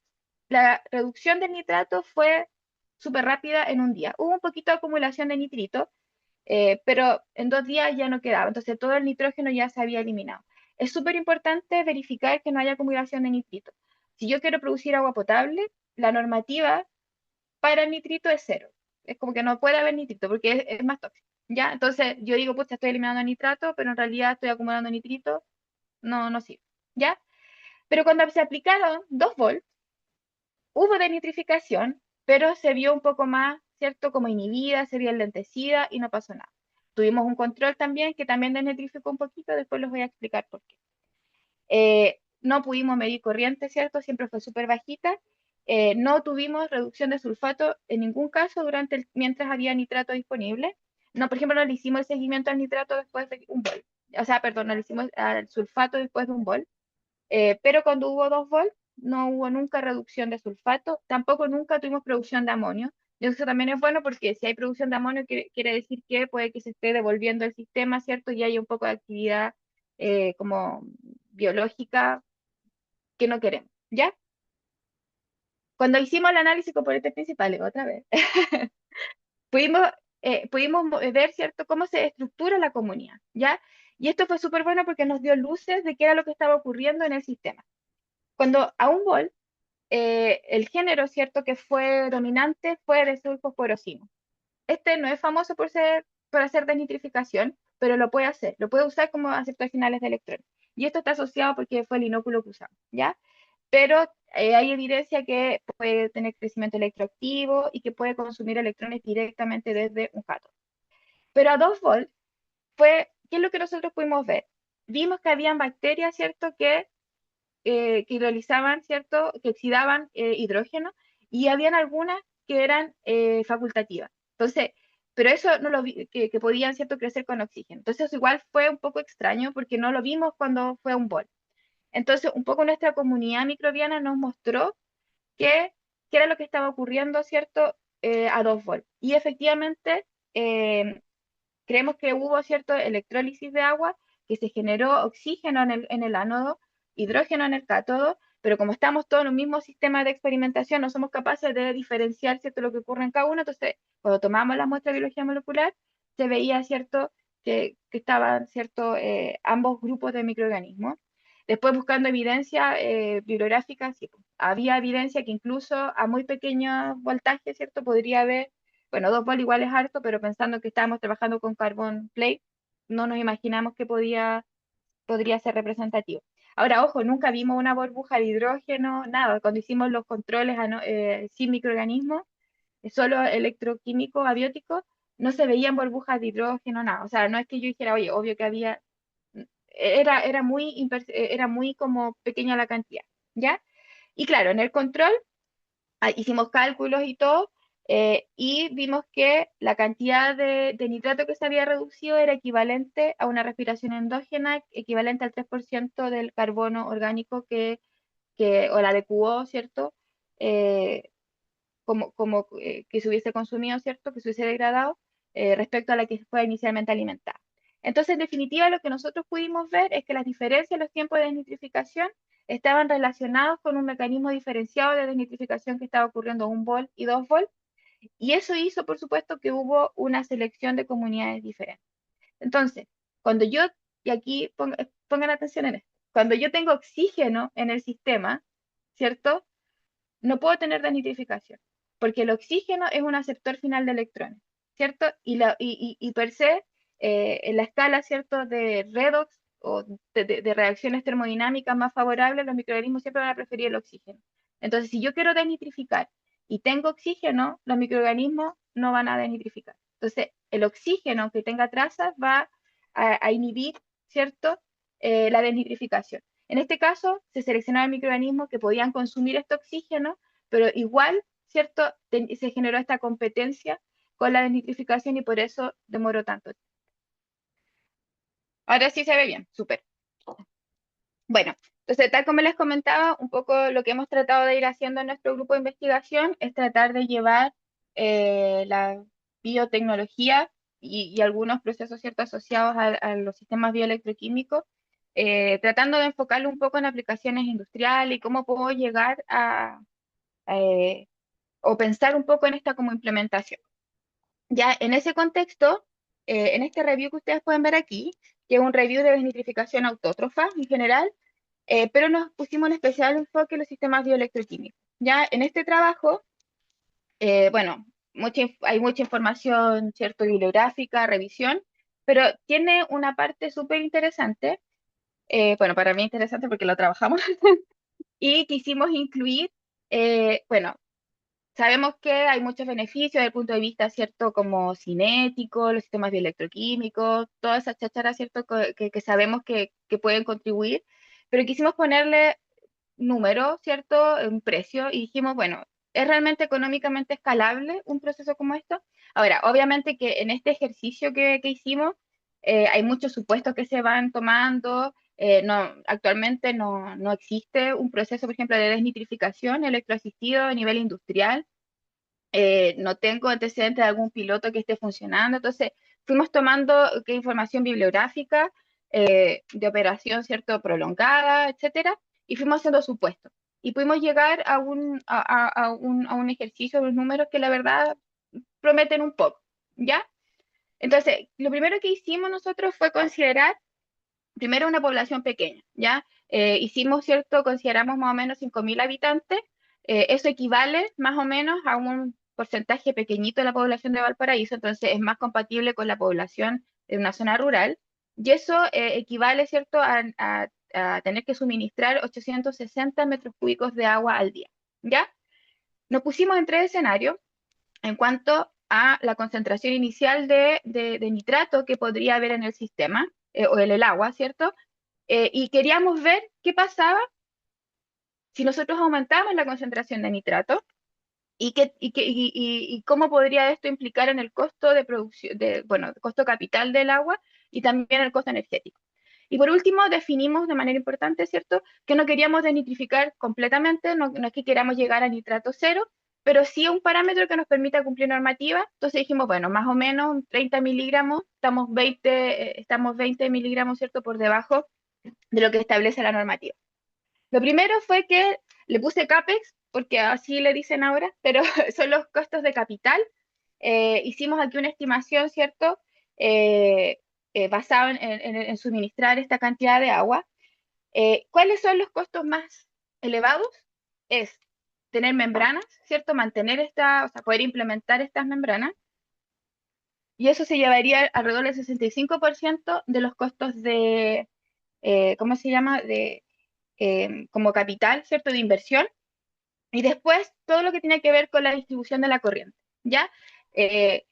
Speaker 1: la reducción del nitrato fue súper rápida en un día. Hubo un poquito de acumulación de nitrito, pero en 2 días ya no quedaba, entonces todo el nitrógeno ya se había eliminado. Es súper importante verificar que no haya acumulación de nitrito. Si yo quiero producir agua potable, la normativa para el nitrito es cero. Es como que no puede haber nitrito porque es más tóxico, ¿ya? Entonces yo digo, pues estoy eliminando nitrato, pero en realidad estoy acumulando nitrito, no sirve, ¿ya? Pero cuando se aplicaron 2 volts, hubo denitrificación, pero se vio un poco más, ¿cierto? Como inhibida, se vio enlentecida y no pasó nada. Tuvimos un control también que también desnitrificó un poquito, después les voy a explicar por qué. No pudimos medir corriente, ¿cierto? Siempre fue súper bajita. No tuvimos reducción de sulfato en ningún caso mientras había nitrato disponible. No, por ejemplo, no le hicimos el seguimiento al nitrato después de 1 volt. O sea, perdón, no le hicimos al sulfato después de 1 volt. Pero cuando hubo 2 volts, no hubo nunca reducción de sulfato, tampoco nunca tuvimos producción de amonio. Y eso también es bueno porque si hay producción de amonio, quiere decir que puede que se esté devolviendo el sistema, ¿cierto? Y hay un poco de actividad como biológica que no queremos, ¿ya? Cuando hicimos el análisis componentes principales, otra vez, pudimos, ver, ¿cierto?, cómo se estructura la comunidad, ¿ya? Y esto fue súper bueno porque nos dio luces de qué era lo que estaba ocurriendo en el sistema. Cuando a 1 volt el género, ¿cierto?, que fue dominante fue de sulfosporosino. Este no es famoso por hacer desnitrificación, pero lo puede hacer, lo puede usar como aceptor finales de electrones. Y esto está asociado porque fue el inóculo que usamos, ¿ya? Pero hay evidencia que puede tener crecimiento electroactivo y que puede consumir electrones directamente desde un cátodo. Pero a 2 volts ¿qué es lo que nosotros pudimos ver? Vimos que habían bacterias, ¿cierto?, que hidrolizaban, ¿cierto?, que oxidaban hidrógeno, y habían algunas que eran facultativas. Entonces, pero eso no lo vi, que podían, ¿cierto?, crecer con oxígeno. Entonces, eso igual fue un poco extraño porque no lo vimos cuando fue a 1 volt. Entonces, un poco nuestra comunidad microbiana nos mostró que, qué era lo que estaba ocurriendo, ¿cierto?, a 2 volts. Y efectivamente, creemos que hubo cierto electrólisis de agua, que se generó oxígeno en el ánodo, hidrógeno en el cátodo, pero como estamos todos en un mismo sistema de experimentación, no somos capaces de diferenciar, ¿cierto?, lo que ocurre en cada uno. Entonces, cuando tomamos la muestra de biología molecular, se veía, ¿cierto?, que estaban, ¿cierto?, ambos grupos de microorganismos. Después, buscando evidencia bibliográfica, sí, pues, había evidencia que incluso a muy pequeños voltajes, ¿cierto?, podría haber, bueno, 2 volts igual es harto, pero pensando que estábamos trabajando con carbon plate, no nos imaginamos que podía podría ser representativo. Ahora, ojo, nunca vimos una burbuja de hidrógeno, nada. Cuando hicimos los controles sin microorganismos, solo electroquímicos, abióticos, no se veían burbujas de hidrógeno, nada. O sea, no es que yo dijera, oye, obvio que había, era muy como pequeña la cantidad, ¿ya? Y claro, en el control hicimos cálculos y todo, y vimos que la cantidad de nitrato que se había reducido era equivalente a una respiración endógena, equivalente al 3% del carbono orgánico o la de QO, ¿cierto? Eh, que se hubiese consumido, ¿cierto? Que se hubiese degradado respecto a la que fue inicialmente alimentada. Entonces, en definitiva, lo que nosotros pudimos ver es que las diferencias en los tiempos de desnitrificación estaban relacionados con un mecanismo diferenciado de desnitrificación que estaba ocurriendo a 1 vol y 2 vol, y eso hizo, por supuesto, que hubo una selección de comunidades diferentes. Entonces, cuando yo, y aquí pongan atención en esto, cuando yo tengo oxígeno en el sistema, ¿cierto? No puedo tener desnitrificación, porque el oxígeno es un aceptor final de electrones, ¿cierto? Y per se, en la escala, ¿cierto?, de redox o de reacciones termodinámicas más favorables, los microorganismos siempre van a preferir el oxígeno. Entonces, si yo quiero desnitrificar y tengo oxígeno, los microorganismos no van a desnitrificar. Entonces, el oxígeno que tenga trazas va a inhibir, ¿cierto?, la desnitrificación. En este caso, se seleccionaron microorganismos que podían consumir este oxígeno, pero igual, ¿cierto? Se generó esta competencia con la desnitrificación y por eso demoró tanto. Ahora sí se ve bien, súper. Bueno, entonces, tal como les comentaba, un poco lo que hemos tratado de ir haciendo en nuestro grupo de investigación es tratar de llevar la biotecnología y algunos procesos, ¿cierto?, asociados a los sistemas bioelectroquímicos, tratando de enfocarlo un poco en aplicaciones industriales y cómo puedo llegar eh, o pensar un poco en esta como implementación. Ya en ese contexto, en este review que ustedes pueden ver aquí, que es un review de desnitrificación autótrofa en general, pero nos pusimos un especial enfoque en los sistemas bioelectroquímicos. Ya en este trabajo, bueno, hay mucha información, ¿cierto?, bibliográfica, revisión, pero tiene una parte súper interesante, bueno, para mí interesante porque lo trabajamos, y quisimos incluir, bueno, sabemos que hay muchos beneficios desde el punto de vista, ¿cierto?, como cinético, los sistemas bioelectroquímicos, todas esas chácharas, ¿cierto?, que sabemos que pueden contribuir, pero quisimos ponerle número, ¿cierto?, un precio, y dijimos, bueno, ¿es realmente económicamente escalable un proceso como esto? Ahora, obviamente que en este ejercicio que hicimos, hay muchos supuestos que se van tomando. Actualmente no existe un proceso, por ejemplo, de desnitrificación electroasistido a nivel industrial. No tengo antecedentes de algún piloto que esté funcionando. Entonces, fuimos tomando información bibliográfica, de operación, ¿cierto?, prolongada, etcétera, y fuimos haciendo supuestos. Y pudimos llegar a un ejercicio, unos números que la verdad prometen un poco, ¿ya? Entonces, lo primero que hicimos nosotros fue considerar primero una población pequeña, ¿ya? Hicimos, ¿cierto? Consideramos más o menos 5.000 habitantes. Eso equivale más o menos a un porcentaje pequeñito de la población de Valparaíso, entonces es más compatible con la población de una zona rural. Y eso equivale, ¿cierto?, a tener que suministrar 860 metros cúbicos de agua al día, ¿ya? Nos pusimos en 3 escenarios en cuanto a la concentración inicial de nitrato que podría haber en el sistema, o en el agua, ¿cierto? Y queríamos ver qué pasaba si nosotros aumentábamos la concentración de nitrato y cómo podría esto implicar en el costo de producción, bueno, el costo capital del agua y también el costo energético. Y por último, definimos de manera importante, ¿cierto?, que no queríamos desnitrificar completamente, no es que queramos llegar a nitrato cero, pero sí un parámetro que nos permita cumplir normativa. Entonces dijimos, bueno, más o menos 30 miligramos, estamos 20 miligramos, ¿cierto?, por debajo de lo que establece la normativa. Lo primero fue que le puse CAPEX, porque así le dicen ahora, pero son los costos de capital. Hicimos aquí una estimación, ¿cierto?, Eh, basado en suministrar esta cantidad de agua. ¿Cuáles son los costos más elevados? Es tener membranas, ¿cierto? O sea, poder implementar estas membranas. Y eso se llevaría alrededor del 65% de los costos ¿cómo se llama? Como capital, ¿cierto? De inversión. Y después todo lo que tiene que ver con la distribución de la corriente, ¿ya? Eh,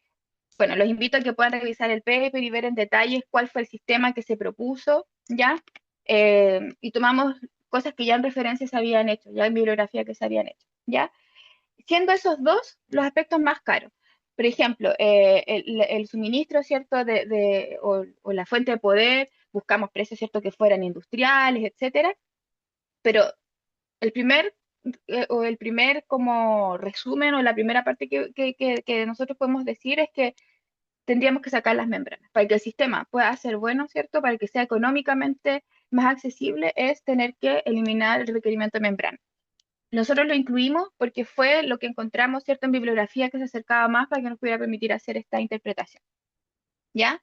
Speaker 1: bueno, los invito a que puedan revisar el paper y ver en detalles cuál fue el sistema que se propuso, ¿ya? Y tomamos cosas que ya en referencia se habían hecho, ya en bibliografía que se habían hecho, ¿ya? Siendo esos dos los aspectos más caros. Por ejemplo, el suministro, ¿cierto? O la fuente de poder, buscamos precios, ¿cierto? Que fueran industriales, etcétera. Pero el primer, o el primer como resumen o la primera parte que nosotros podemos decir es que tendríamos que sacar las membranas. Para que el sistema pueda ser bueno, ¿cierto? Para que sea económicamente más accesible, es tener que eliminar el requerimiento de membrana. Nosotros lo incluimos porque fue lo que encontramos, ¿cierto? En bibliografía que se acercaba más para que nos pudiera permitir hacer esta interpretación. ¿Ya?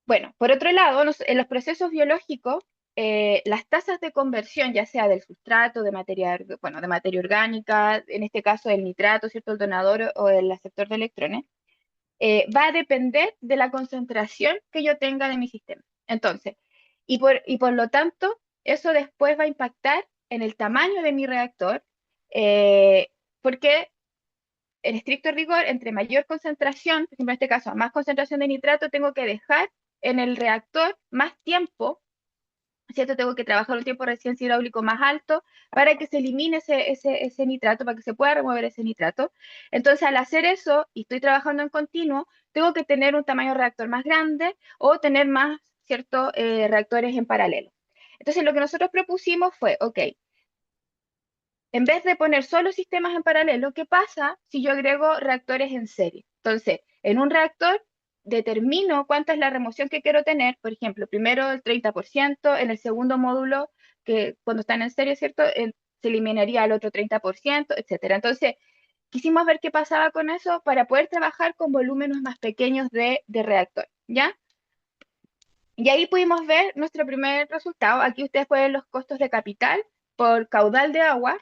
Speaker 1: Bueno, por otro lado, en los procesos biológicos, las tasas de conversión, ya sea del sustrato, de materia, bueno, de materia orgánica, en este caso el nitrato, ¿cierto? El donador o el aceptor de electrones, va a depender de la concentración que yo tenga de mi sistema. Entonces, y por lo tanto, eso después va a impactar en el tamaño de mi reactor, porque en estricto rigor, entre mayor concentración, por ejemplo, en este caso, más concentración de nitrato, tengo que dejar en el reactor más tiempo, ¿cierto? Tengo que trabajar un tiempo de resistencia hidráulico más alto para que se elimine ese nitrato, para que se pueda remover ese nitrato. Entonces, al hacer eso, y estoy trabajando en continuo, tengo que tener un tamaño de reactor más grande o tener más, ¿cierto? Reactores en paralelo. Entonces, lo que nosotros propusimos fue, ok, en vez de poner solo sistemas en paralelo, ¿qué pasa si yo agrego reactores en serie? Entonces, en un reactor determino cuánta es la remoción que quiero tener, por ejemplo, primero el 30%, en el segundo módulo, que cuando están en serie, ¿cierto? Se eliminaría el otro 30%, etcétera. Entonces, quisimos ver qué pasaba con eso para poder trabajar con volúmenes más pequeños de reactor, ¿ya? Y ahí pudimos ver nuestro primer resultado. Aquí ustedes pueden ver los costos de capital por caudal de agua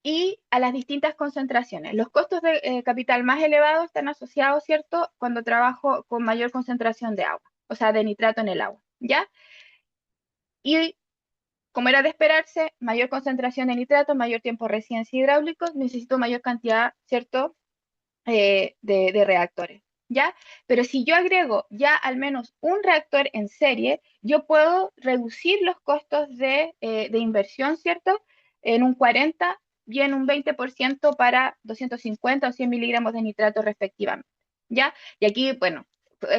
Speaker 1: y a las distintas concentraciones. Los costos de capital más elevados están asociados, ¿cierto?, cuando trabajo con mayor concentración de agua, o sea, de nitrato en el agua, ¿ya? Y como era de esperarse, mayor concentración de nitrato, mayor tiempo de residencia hidráulico, necesito mayor cantidad, ¿cierto?, de reactores, ¿ya? Pero si yo agrego ya al menos un reactor en serie, yo puedo reducir los costos de inversión, ¿cierto? En un 40 y en un 20% para 250 o 100 miligramos de nitrato respectivamente, ¿ya? Y aquí, bueno,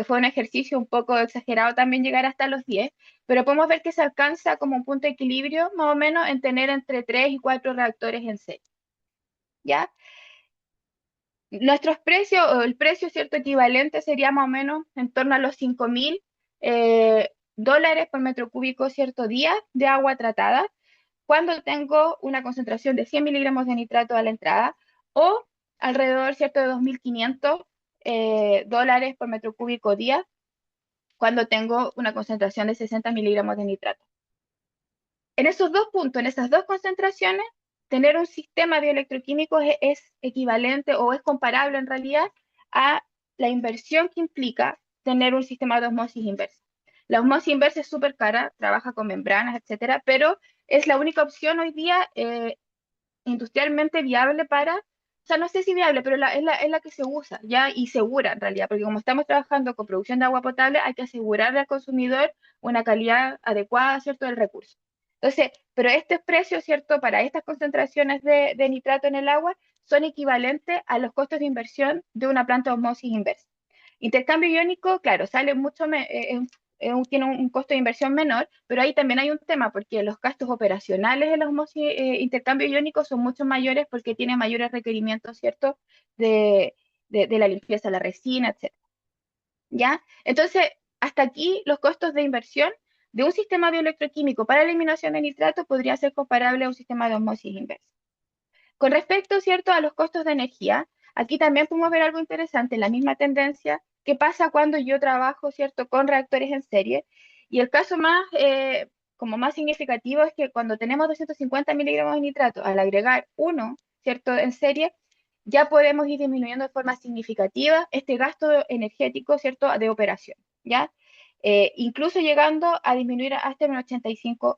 Speaker 1: fue un ejercicio un poco exagerado también llegar hasta los 10, pero podemos ver que se alcanza como un punto de equilibrio más o menos en tener entre 3 y 4 reactores en serie, ¿ya? Nuestros precios, o el precio cierto equivalente sería más o menos en torno a los 5.000 dólares por metro cúbico cierto día de agua tratada, cuando tengo una concentración de 100 miligramos de nitrato a la entrada, o alrededor cierto de 2.500 dólares por metro cúbico día, cuando tengo una concentración de 60 miligramos de nitrato. En esos dos puntos, en esas dos concentraciones, tener un sistema bioelectroquímico es equivalente o es comparable en realidad a la inversión que implica tener un sistema de osmosis inversa. La osmosis inversa es súper cara, trabaja con membranas, etcétera, pero es la única opción hoy día industrialmente viable para, o sea, no sé si viable, pero es la que se usa, ¿ya? Y segura en realidad, porque como estamos trabajando con producción de agua potable, hay que asegurarle al consumidor una calidad adecuada, ¿cierto?, del recurso. Entonces, pero estos precios, ¿cierto?, para estas concentraciones de nitrato en el agua son equivalentes a los costos de inversión de una planta de osmosis inversa. Intercambio iónico, claro, sale mucho, tiene un costo de inversión menor, pero ahí también hay un tema, porque los gastos operacionales de los intercambio iónico son mucho mayores porque tiene mayores requerimientos, ¿cierto?, de, de la limpieza de la resina, etcétera. ¿Ya? Entonces, hasta aquí los costos de inversión de un sistema bioelectroquímico para la eliminación de nitrato podría ser comparable a un sistema de osmosis inversa. Con respecto, ¿cierto?, a los costos de energía, aquí también podemos ver algo interesante, la misma tendencia que pasa cuando yo trabajo, ¿cierto?, con reactores en serie. Y el caso más, como más significativo es que cuando tenemos 250 miligramos de nitrato, al agregar uno, ¿cierto?, en serie, ya podemos ir disminuyendo de forma significativa este gasto energético, ¿cierto?, de operación, ¿ya? incluso llegando a disminuir hasta un 85%.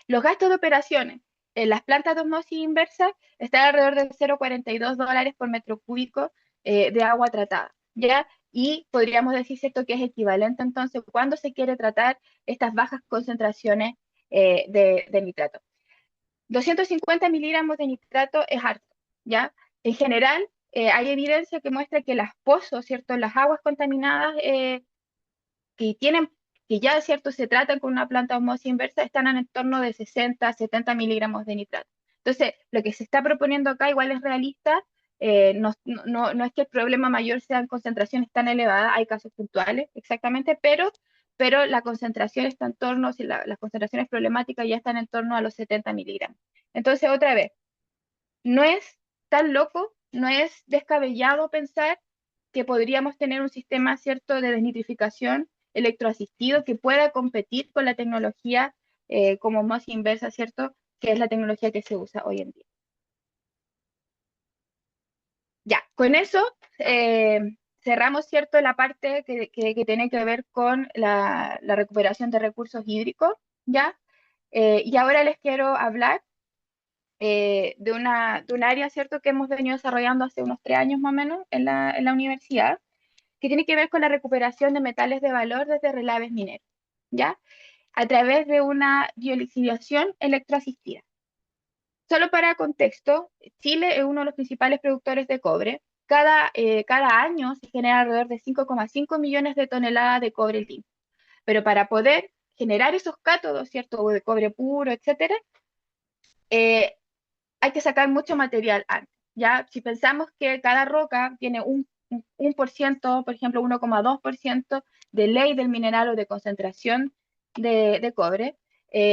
Speaker 1: Los gastos de operaciones en las plantas de osmosis inversa están alrededor de $0,42 por metro cúbico de agua tratada, ¿ya? Y podríamos decir, ¿cierto?, que es equivalente entonces cuando se quiere tratar estas bajas concentraciones de nitrato. 250 miligramos de nitrato es harto, ¿ya? En general, hay evidencia que muestra que las pozos, ¿cierto?, las aguas contaminadas que tienen, que ya, ¿cierto?, se tratan con una planta de osmosis inversa, están en torno de 60 a 70 miligramos de nitrato. Entonces, lo que se está proponiendo acá igual es realista, no es que el problema mayor sean concentraciones tan elevadas, hay casos puntuales, exactamente, pero la concentración está en torno, si las concentraciones problemáticas ya están en torno a los 70 miligramos. Entonces, otra vez, no es tan loco, no es descabellado pensar que podríamos tener un sistema, ¿cierto?, de desnitrificación electroasistido que pueda competir con la tecnología como osmosis inversa, ¿cierto?, que es la tecnología que se usa hoy en día. Ya, con eso cerramos, ¿cierto?, la parte que tiene que ver con la recuperación de recursos hídricos, ¿ya? Y ahora les quiero hablar de un área, ¿cierto?, que hemos venido desarrollando hace unos 3 años más o menos en la universidad, que tiene que ver con la recuperación de metales de valor desde relaves mineros, ¿ya? A través de una biolixiviación electroasistida. Solo para contexto, Chile es uno de los principales productores de cobre. Cada año se genera alrededor de 5,5 millones de toneladas de cobre limpio. Pero para poder generar esos cátodos, ¿cierto?, o de cobre puro, etcétera, eh, hay que sacar mucho material antes, ¿ya? Si pensamos que cada roca tiene un por ciento, por ejemplo, 1,2% de ley del mineral o de concentración de cobre,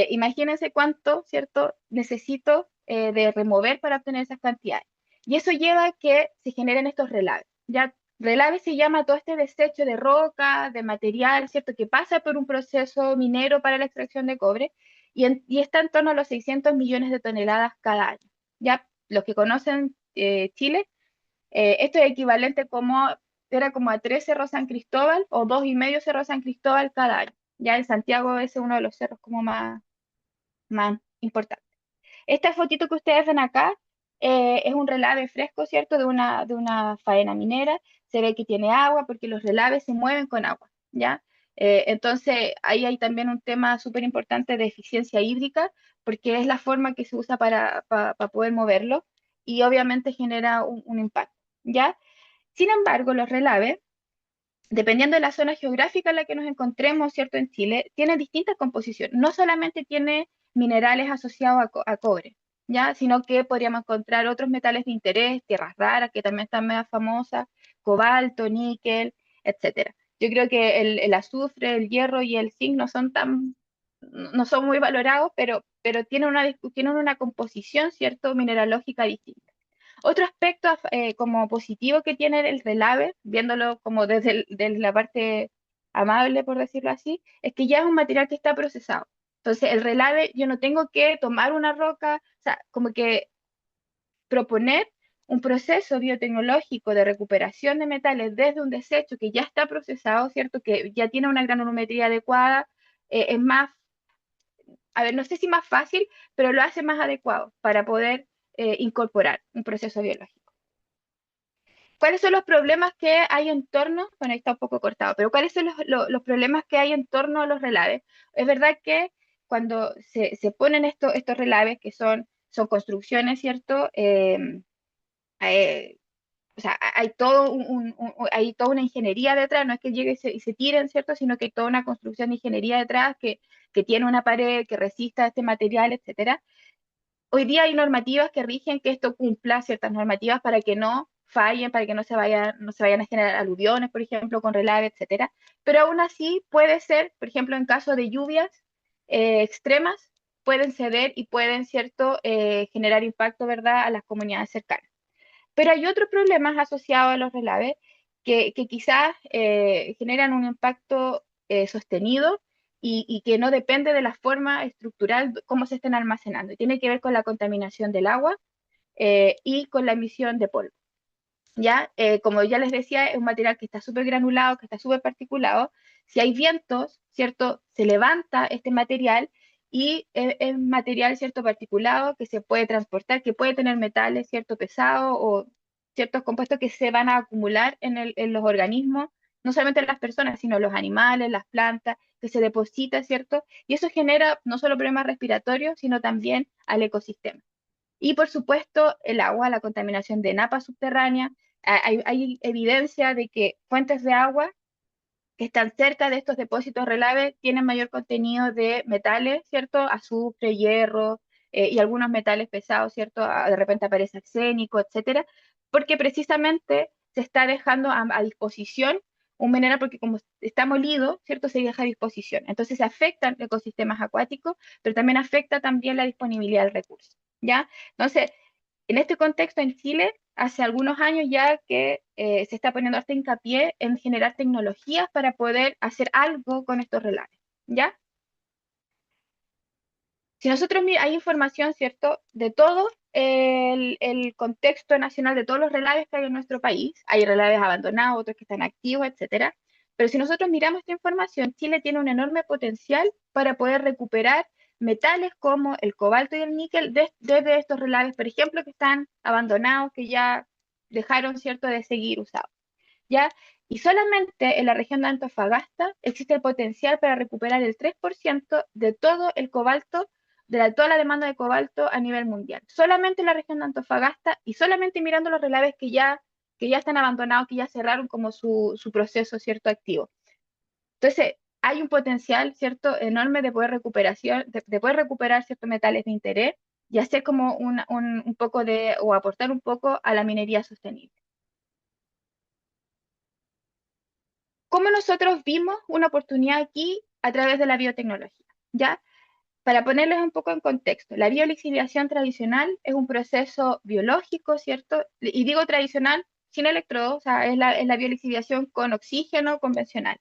Speaker 1: imagínense cuánto, ¿cierto?, necesito de remover para obtener esas cantidades. Y eso lleva a que se generen estos relaves, ¿ya? Relaves se llama todo este desecho de roca, de material, ¿cierto?, que pasa por un proceso minero para la extracción de cobre y está en torno a los 600 millones de toneladas cada año. Ya los que conocen Chile, esto es equivalente era como a 3 cerros San Cristóbal o 2,5 cerros San Cristóbal cada año. Ya en Santiago ese es uno de los cerros como más importantes. Esta fotito que ustedes ven acá es un relave fresco, ¿cierto? De una faena minera. Se ve que tiene agua porque los relaves se mueven con agua, ¿ya? Entonces, ahí hay también un tema súper importante de eficiencia hídrica, porque es la forma que se usa para poder moverlo y obviamente genera un impacto, ¿ya? Sin embargo, los relaves dependiendo de la zona geográfica en la que nos encontremos, ¿cierto? En Chile, tiene distintas composiciones. No solamente tiene minerales asociados a cobre, ¿ya? Sino que podríamos encontrar otros metales de interés, tierras raras, que también están más famosas, cobalto, níquel, etcétera. Yo creo que el azufre, el hierro y el zinc no son muy valorados, pero tienen una composición, ¿cierto? Mineralógica distinta. Otro aspecto como positivo que tiene el relave, viéndolo como desde la parte amable, por decirlo así, es que ya es un material que está procesado. Entonces, el relave, yo no tengo que tomar una roca, o sea, como que proponer un proceso biotecnológico de recuperación de metales desde un desecho que ya está procesado, ¿cierto? Que ya tiene una granulometría adecuada, es más, a ver, no sé si más fácil, pero lo hace más adecuado para poder incorporar un proceso biológico. ¿Cuáles son los problemas que hay en torno? Bueno, ahí está un poco cortado, pero ¿cuáles son los problemas que hay en torno a los relaves? Es verdad que cuando se ponen estos relaves, que son construcciones, ¿cierto? Eh, o sea, hay toda una ingeniería detrás, no es que llegue y se tiren, ¿cierto? Sino que hay toda una construcción de ingeniería detrás que tiene una pared que resista a este material, etcétera. Hoy día hay normativas que rigen que esto cumpla ciertas normativas para que no fallen, para que no se vayan a generar aluviones, por ejemplo, con relave, etcétera. Pero aún así puede ser, por ejemplo, en caso de lluvias extremas, pueden ceder y pueden, ¿cierto?, generar impacto, ¿verdad?, a las comunidades cercanas. Pero hay otros problemas asociados a los relaves que quizás generan un impacto sostenido y que no depende de la forma estructural, cómo se estén almacenando. Y tiene que ver con la contaminación del agua y con la emisión de polvo. ¿Ya? Como ya les decía, es un material que está súper granulado, que está súper particulado. Si hay vientos, ¿cierto? Se levanta este material y es material, ¿cierto? Particulado que se puede transportar, que puede tener metales, ¿cierto? Pesados o ciertos compuestos que se van a acumular en los organismos, no solamente en las personas, sino en los animales, las plantas, que se deposita, ¿cierto? Y eso genera no solo problemas respiratorios, sino también al ecosistema. Y por supuesto, el agua, la contaminación de napas subterráneas. Hay evidencia de que fuentes de agua que están cerca de estos depósitos relaves tienen mayor contenido de metales, ¿cierto? Azufre, hierro y algunos metales pesados, ¿cierto? De repente aparece arsénico, etcétera, porque precisamente se está dejando a disposición un mineral, porque como está molido, ¿cierto? Se deja a disposición. Entonces se afectan ecosistemas acuáticos, pero también afecta también la disponibilidad del recurso, ¿ya? Entonces, en este contexto, en Chile, hace algunos años ya que se está poniendo hasta hincapié en generar tecnologías para poder hacer algo con estos relaves, ¿ya? Si nosotros hay información, ¿cierto?, de todo el contexto nacional, de todos los relaves que hay en nuestro país, hay relaves abandonados, otros que están activos, etcétera. Pero si nosotros miramos esta información, Chile tiene un enorme potencial para poder recuperar metales como el cobalto y el níquel desde estos relaves, por ejemplo, que están abandonados, que ya dejaron, ¿cierto?, de seguir usados. ¿Ya? Y solamente en la región de Antofagasta existe el potencial para recuperar el 3% de todo el cobalto, toda la demanda de cobalto a nivel mundial. Solamente en la región de Antofagasta y solamente mirando los relaves que ya están abandonados, que ya cerraron como su proceso, ¿cierto? Activo. Entonces, hay un potencial, ¿cierto? Enorme de poder recuperación, de poder recuperar ciertos metales de interés y hacer como un poco de, o aportar un poco a la minería sostenible. ¿Cómo nosotros vimos una oportunidad aquí a través de la biotecnología? ¿Ya? Para ponerles un poco en contexto, la biolixiviación tradicional es un proceso biológico, ¿cierto? Y digo tradicional sin electrodos, o sea, es la biolixiviación con oxígeno convencional.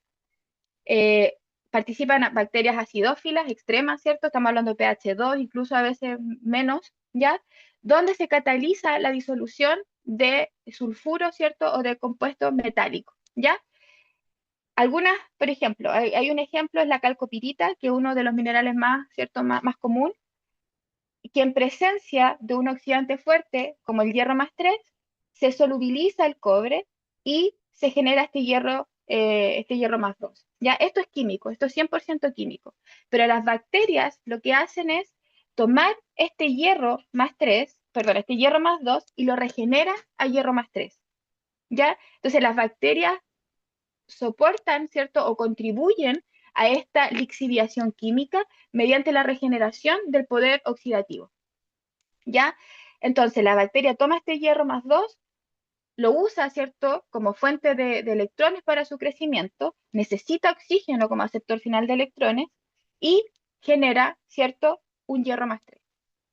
Speaker 1: Eh, Participan bacterias acidófilas extremas, ¿cierto? Estamos hablando de pH 2, incluso a veces menos, ¿ya? Donde se cataliza la disolución de sulfuro, ¿cierto? O de compuestos metálicos, ¿ya? Algunas, por ejemplo, hay un ejemplo, es la calcopirita, que es uno de los minerales más, ¿cierto? Más común, que en presencia de un oxidante fuerte, como el hierro más 3 se solubiliza el cobre y se genera este hierro más 2. Ya, esto es químico, esto es 100% químico. Pero las bacterias lo que hacen es tomar este hierro más 3, perdón, este hierro más 2 y lo regenera a hierro más 3. ¿Ya? Entonces las bacterias soportan, ¿cierto? O contribuyen a esta lixiviación química mediante la regeneración del poder oxidativo, ¿ya? Entonces, la bacteria toma este hierro más 2, lo usa, ¿cierto? Como fuente de electrones para su crecimiento, necesita oxígeno como aceptor final de electrones y genera, ¿cierto? Un hierro más 3,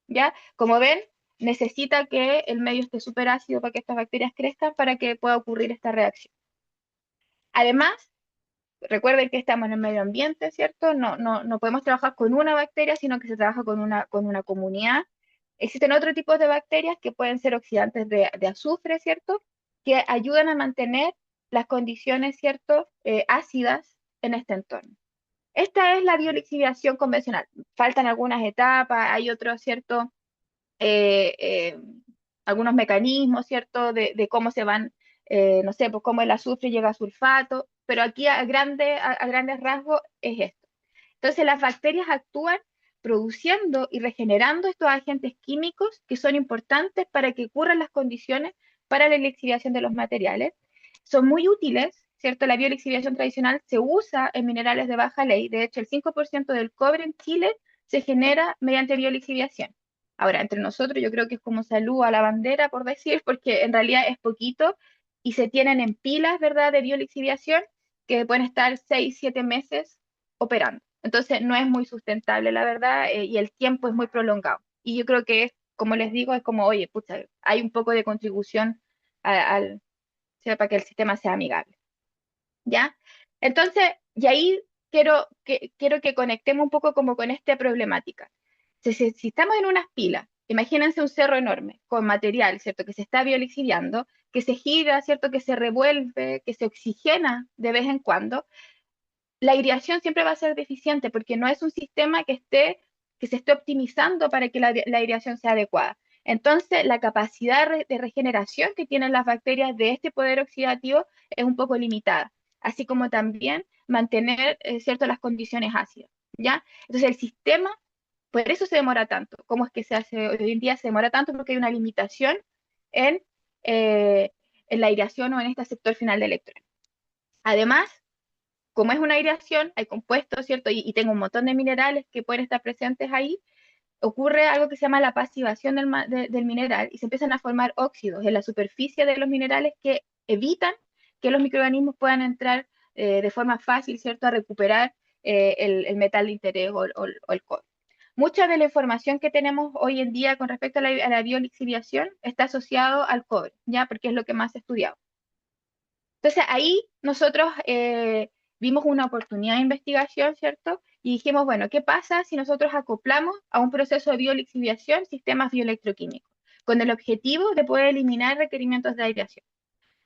Speaker 1: ¿ya? Como ven, necesita que el medio esté súper ácido para que estas bacterias crezcan para que pueda ocurrir esta reacción. Además, recuerden que estamos en el medio ambiente, ¿cierto? No podemos trabajar con una bacteria, sino que se trabaja con una comunidad. Existen otros tipos de bacterias que pueden ser oxidantes de azufre, ¿cierto? Que ayudan a mantener las condiciones, ¿cierto? Ácidas en este entorno. Esta es la biolixiviación convencional. Faltan algunas etapas, hay otros, ¿cierto? eh, eh, Algunos mecanismos, ¿cierto? De cómo se van, no sé, pues cómo el azufre llega a sulfato, pero aquí a grandes rasgos es esto. Entonces las bacterias actúan produciendo y regenerando estos agentes químicos que son importantes para que ocurran las condiciones para la lixiviación de los materiales. Son muy útiles, ¿cierto? La biolixiviación tradicional se usa en minerales de baja ley. De hecho, el 5% del cobre en Chile se genera mediante biolixiviación. Ahora, entre nosotros yo creo que es como salud a la bandera, por decir, porque en realidad es poquito y se tienen en pilas, ¿verdad?, de biolixiviación que pueden estar 6, 7 meses operando. Entonces, no es muy sustentable, la verdad, y el tiempo es muy prolongado. Y yo creo que es, como les digo, es como, oye, pucha, hay un poco de contribución al, para que el sistema sea amigable. ¿Ya? Entonces, y ahí quiero que conectemos un poco como con esta problemática. Si estamos en unas pilas, imagínense un cerro enorme con material, ¿cierto? Que se está biolixiviando, que se gira, ¿cierto? Que se revuelve, que se oxigena de vez en cuando. la aireación siempre va a ser deficiente porque no es un sistema que se esté optimizando para que la aireación sea adecuada. Entonces, la capacidad de regeneración que tienen las bacterias de este poder oxidativo es un poco limitada, así como también mantener, ¿cierto?, las condiciones ácidas, ¿ya? Entonces, el sistema, por eso se demora tanto. ¿Cómo es que se hace hoy en día? Se demora tanto porque hay una limitación en, eh, en la aireación o en este aceptor final de electrones. Además, como es una aireación, hay compuestos, ¿cierto? Y tengo un montón de minerales que pueden estar presentes ahí, ocurre algo que se llama la pasivación del mineral y se empiezan a formar óxidos en la superficie de los minerales que evitan que los microorganismos puedan entrar de forma fácil, ¿cierto?, a recuperar el metal de interés o el cobre. Mucha de la información que tenemos hoy en día con respecto a la biolixiviación está asociado al cobre, ¿ya? Porque es lo que más se ha estudiado. Entonces ahí nosotros vimos una oportunidad de investigación, ¿cierto? Y dijimos, bueno, ¿qué pasa si nosotros acoplamos a un proceso de biolixiviación sistemas bioelectroquímicos? Con el objetivo de poder eliminar requerimientos de aireación.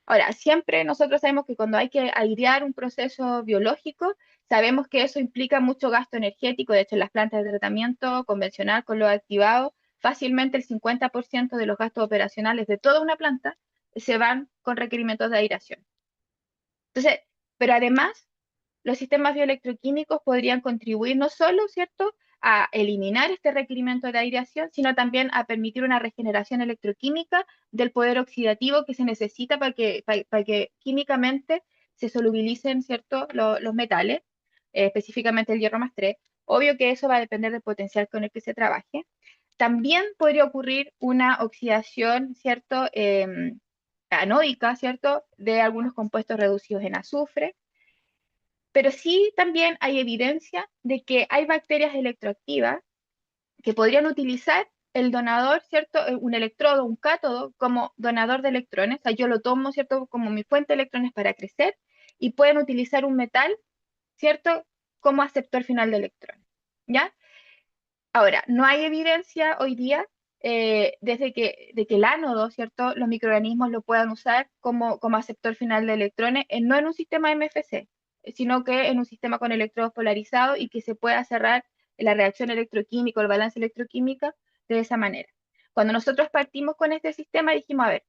Speaker 1: Ahora, siempre nosotros sabemos que cuando hay que airear un proceso biológico, sabemos que eso implica mucho gasto energético. De hecho, en las plantas de tratamiento convencional con lo activado, fácilmente el 50% de los gastos operacionales de toda una planta se van con requerimientos de aireación. Entonces, pero además, los sistemas bioelectroquímicos podrían contribuir no solo, ¿cierto?, a eliminar este requerimiento de aireación, sino también a permitir una regeneración electroquímica del poder oxidativo que se necesita para que químicamente se solubilicen, ¿cierto?, los metales, específicamente el hierro más 3. Obvio que eso va a depender del potencial con el que se trabaje. También podría ocurrir una oxidación, ¿cierto?, anódica, ¿cierto?, de algunos compuestos reducidos en azufre, pero sí también hay evidencia de que hay bacterias electroactivas que podrían utilizar el donador, ¿cierto?, un electrodo, un cátodo, como donador de electrones. O sea, yo lo tomo, ¿cierto?, como mi fuente de electrones para crecer y pueden utilizar un metal, ¿cierto?, como aceptor final de electrones, ¿ya? Ahora, no hay evidencia hoy día de que el ánodo, ¿cierto?, los microorganismos lo puedan usar como aceptor final de electrones, no en un sistema MFC, sino que en un sistema con electrodos polarizados y que se pueda cerrar la reacción electroquímica o el balance electroquímica de esa manera. Cuando nosotros partimos con este sistema, dijimos, a ver,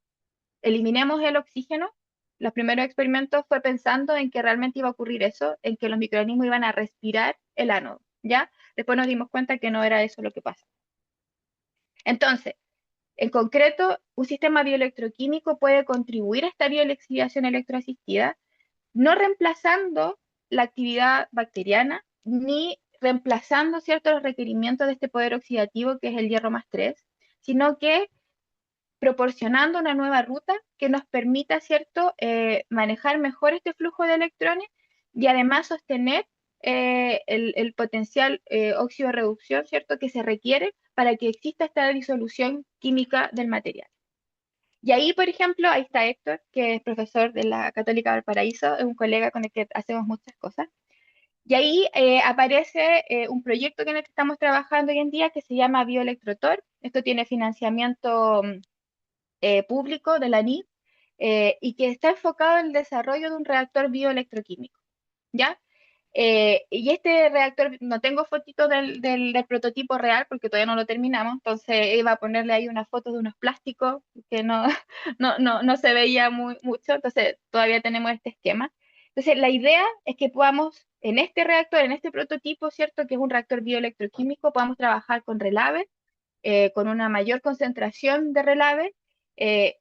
Speaker 1: eliminemos el oxígeno. Los primeros experimentos fue pensando en que realmente iba a ocurrir eso, en que los microorganismos iban a respirar el ánodo, ¿ya? Después nos dimos cuenta que no era eso lo que pasa. Entonces, en concreto, un sistema bioelectroquímico puede contribuir a esta biolixiviación electroasistida, no reemplazando la actividad bacteriana, ni reemplazando ciertos requerimientos de este poder oxidativo que es el hierro más 3, sino que proporcionando una nueva ruta que nos permita, ¿cierto?, manejar mejor este flujo de electrones y además sostener el potencial óxido reducción, ¿cierto?, que se requiere para que exista esta disolución química del material. Y ahí, por ejemplo, ahí está Héctor, que es profesor de la Católica Valparaíso, es un colega con el que hacemos muchas cosas. Y ahí aparece un proyecto en el que estamos trabajando hoy en día que se llama Bioelectrotor. Esto tiene financiamiento público de la NIF y que está enfocado en el desarrollo de un reactor bioelectroquímico, ¿ya? Y este reactor, no tengo fotitos del prototipo real porque todavía no lo terminamos, entonces iba a ponerle ahí unas fotos de unos plásticos que no, no se veía mucho, entonces todavía tenemos este esquema. Entonces, la idea es que podamos, en este reactor, en este prototipo, ¿cierto?, que es un reactor bioelectroquímico, podamos trabajar con relave, con una mayor concentración de relave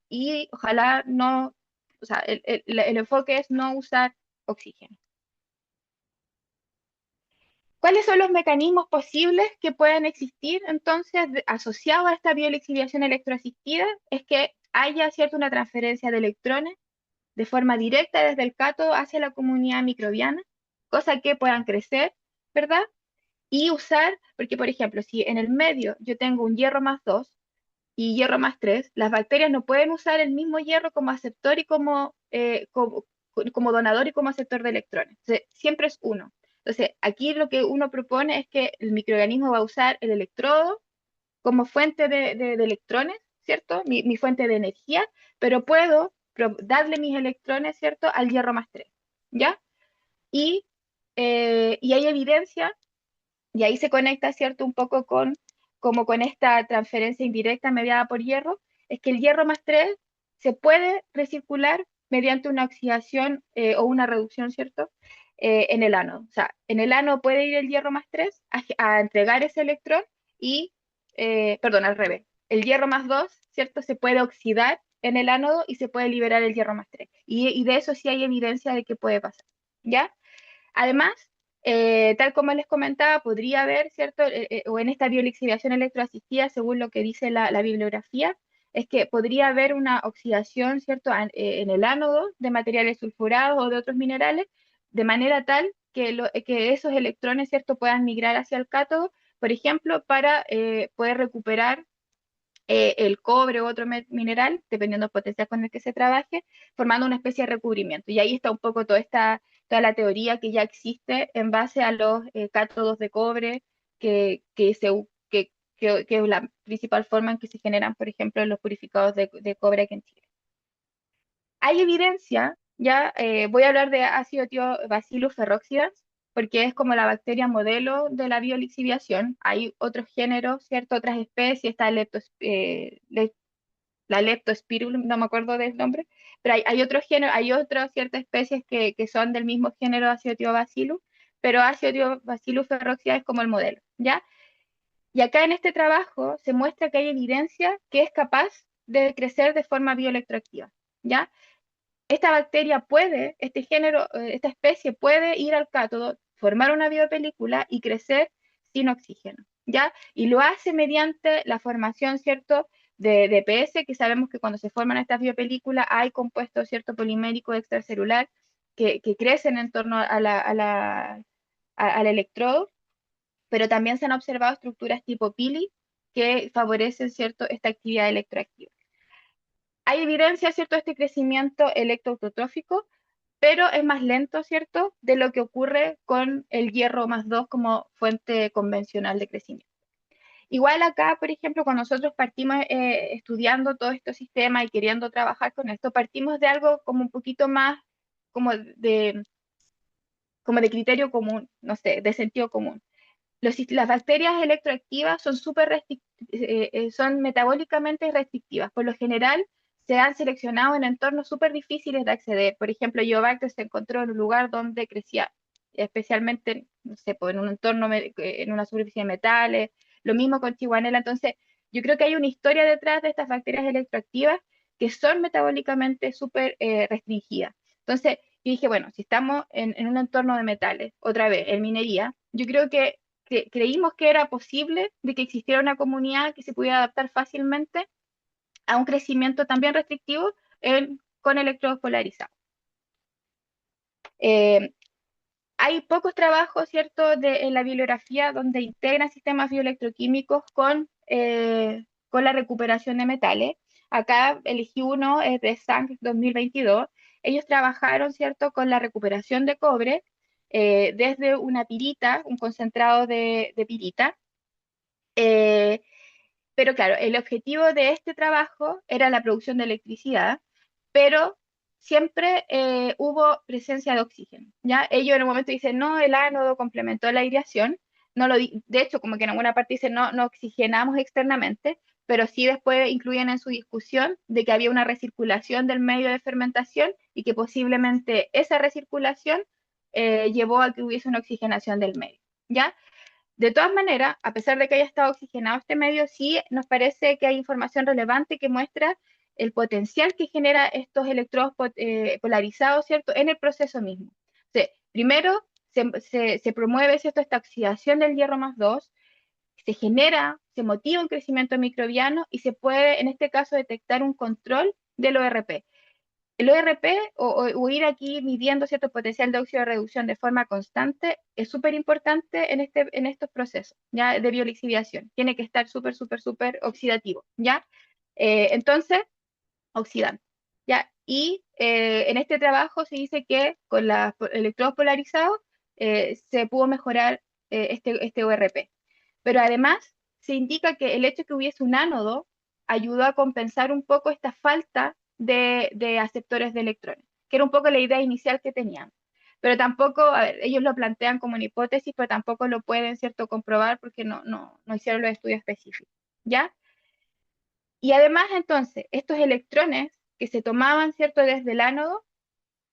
Speaker 1: y ojalá no, o sea, el enfoque es no usar oxígeno. ¿Cuáles son los mecanismos posibles que pueden existir entonces asociados a esta biolixiviación electroasistida? Es que haya, ¿cierto?, una transferencia de electrones de forma directa desde el cátodo hacia la comunidad microbiana, cosa que puedan crecer, ¿verdad? Y usar, porque por ejemplo, si en el medio yo tengo un hierro más 2 y hierro más 3, las bacterias no pueden usar el mismo hierro como aceptor y como donador y como aceptor de electrones. Entonces, siempre es uno. Entonces, aquí lo que uno propone es que el microorganismo va a usar el electrodo como fuente de electrones, ¿cierto? Mi fuente de energía, pero puedo darle mis electrones, ¿cierto?, al hierro más 3, ¿ya? Y y hay evidencia, y ahí se conecta, ¿cierto? Un poco con, como con esta transferencia indirecta mediada por hierro, es que el hierro más 3 se puede recircular mediante una oxidación o una reducción, ¿cierto? En el ánodo. O sea, en el ánodo puede ir el hierro más 3 a entregar ese electrón y, perdón, al revés. El hierro más 2, ¿cierto? Se puede oxidar en el ánodo y se puede liberar el hierro más 3. Y de eso sí hay evidencia de que puede pasar. ¿Ya? Además, tal como les comentaba, podría haber, ¿cierto? O en esta biolixiviación electroasistida, según lo que dice la bibliografía, es que podría haber una oxidación, ¿cierto? En el ánodo de materiales sulfurados o de otros minerales, de manera tal que esos electrones, ¿cierto? Puedan migrar hacia el cátodo, por ejemplo, para poder recuperar el cobre u otro mineral, dependiendo del potencial con el que se trabaje, formando una especie de recubrimiento. Y ahí está un poco toda la teoría que ya existe en base a los cátodos de cobre, que es la principal forma en que se generan, por ejemplo, los purificados de cobre aquí en Chile. Hay evidencia, ya voy a hablar de ácido tío Bacillus ferroxidans, porque es como la bacteria modelo de la biolixiviación. Hay otros géneros, ¿cierto? Otras especies, está la Leptospirillum, no me acuerdo del nombre, pero hay otros géneros, hay otras ciertas especies que son del mismo género Acetiobacillus, pero Acetiobacillus ferroxia es como el modelo, ¿ya? Y acá en este trabajo se muestra que hay evidencia que es capaz de crecer de forma bioelectroactiva, ¿ya? Esta bacteria puede, este género, esta especie puede ir al cátodo, formar una biopelícula y crecer sin oxígeno, ¿ya? Y lo hace mediante la formación, ¿cierto?, de DPS, que sabemos que cuando se forman estas biopelículas hay compuestos, ¿cierto?, poliméricos extracelular que crecen en torno al electrodo, pero también se han observado estructuras tipo pili que favorecen, ¿cierto?, esta actividad electroactiva. Hay evidencia, ¿cierto?, de este crecimiento electroautotrófico, pero es más lento, ¿cierto?, de lo que ocurre con el hierro más 2 como fuente convencional de crecimiento. Igual acá, por ejemplo, cuando nosotros partimos estudiando todo este sistema y queriendo trabajar con esto, partimos de algo como un poquito más como de, como de criterio común, no sé, de sentido común. Las bacterias electroactivas son son metabólicamente restrictivas. Por lo general, se han seleccionado en entornos súper difíciles de acceder. Por ejemplo, Geobacter se encontró en un lugar donde crecía especialmente, no sé, pues, en un entorno, en una superficie de metales. Lo mismo con Chihuahua. Entonces, yo creo que hay una historia detrás de estas bacterias electroactivas que son metabólicamente súper restringidas. Entonces, yo dije, bueno, si estamos en un entorno de metales, otra vez, en minería, yo creo que creímos que era posible de que existiera una comunidad que se pudiera adaptar fácilmente a un crecimiento también restrictivo con electrodos polarizados. Eh, Hay pocos trabajos, ¿cierto?, en la bibliografía donde integran sistemas bioelectroquímicos con la recuperación de metales. Acá elegí uno, es de Sang 2022. Ellos trabajaron, ¿cierto?, con la recuperación de cobre desde una pirita, un concentrado de pirita. Eh, pero claro, el objetivo de este trabajo era la producción de electricidad, pero siempre hubo presencia de oxígeno, ¿ya? Ellos en un momento dicen, no, el ánodo complementó la aireación, no de hecho, como que en alguna parte dicen, no, no oxigenamos externamente, pero sí después incluyen en su discusión de que había una recirculación del medio de fermentación y que posiblemente esa recirculación llevó a que hubiese una oxigenación del medio, ¿ya? De todas maneras, a pesar de que haya estado oxigenado este medio, sí nos parece que hay información relevante que muestra el potencial que genera estos electrodos polarizados, ¿cierto?, en el proceso mismo. O sea, primero, se promueve, ¿cierto?, esta oxidación del hierro más 2, se genera, se motiva un crecimiento microbiano y se puede, en este caso, detectar un control del ORP. El ORP o ir aquí midiendo cierto potencial de óxido de reducción de forma constante es súper importante en estos procesos ¿ya? De biolixiviación. Tiene que estar súper, súper, súper oxidativo, ¿ya? Entonces, oxidante, ¿ya? Y en este trabajo se dice que con los electrodos polarizados se pudo mejorar este ORP. Pero además se indica que el hecho de que hubiese un ánodo ayudó a compensar un poco esta falta de aceptores de electrones, que era un poco la idea inicial que tenían. pero tampoco, a ver, ellos lo plantean como una hipótesis, pero tampoco lo pueden, ¿cierto?, comprobar porque no hicieron los estudios específicos, ¿ya? Y además, entonces, estos electrones que se tomaban, ¿cierto?, desde el ánodo,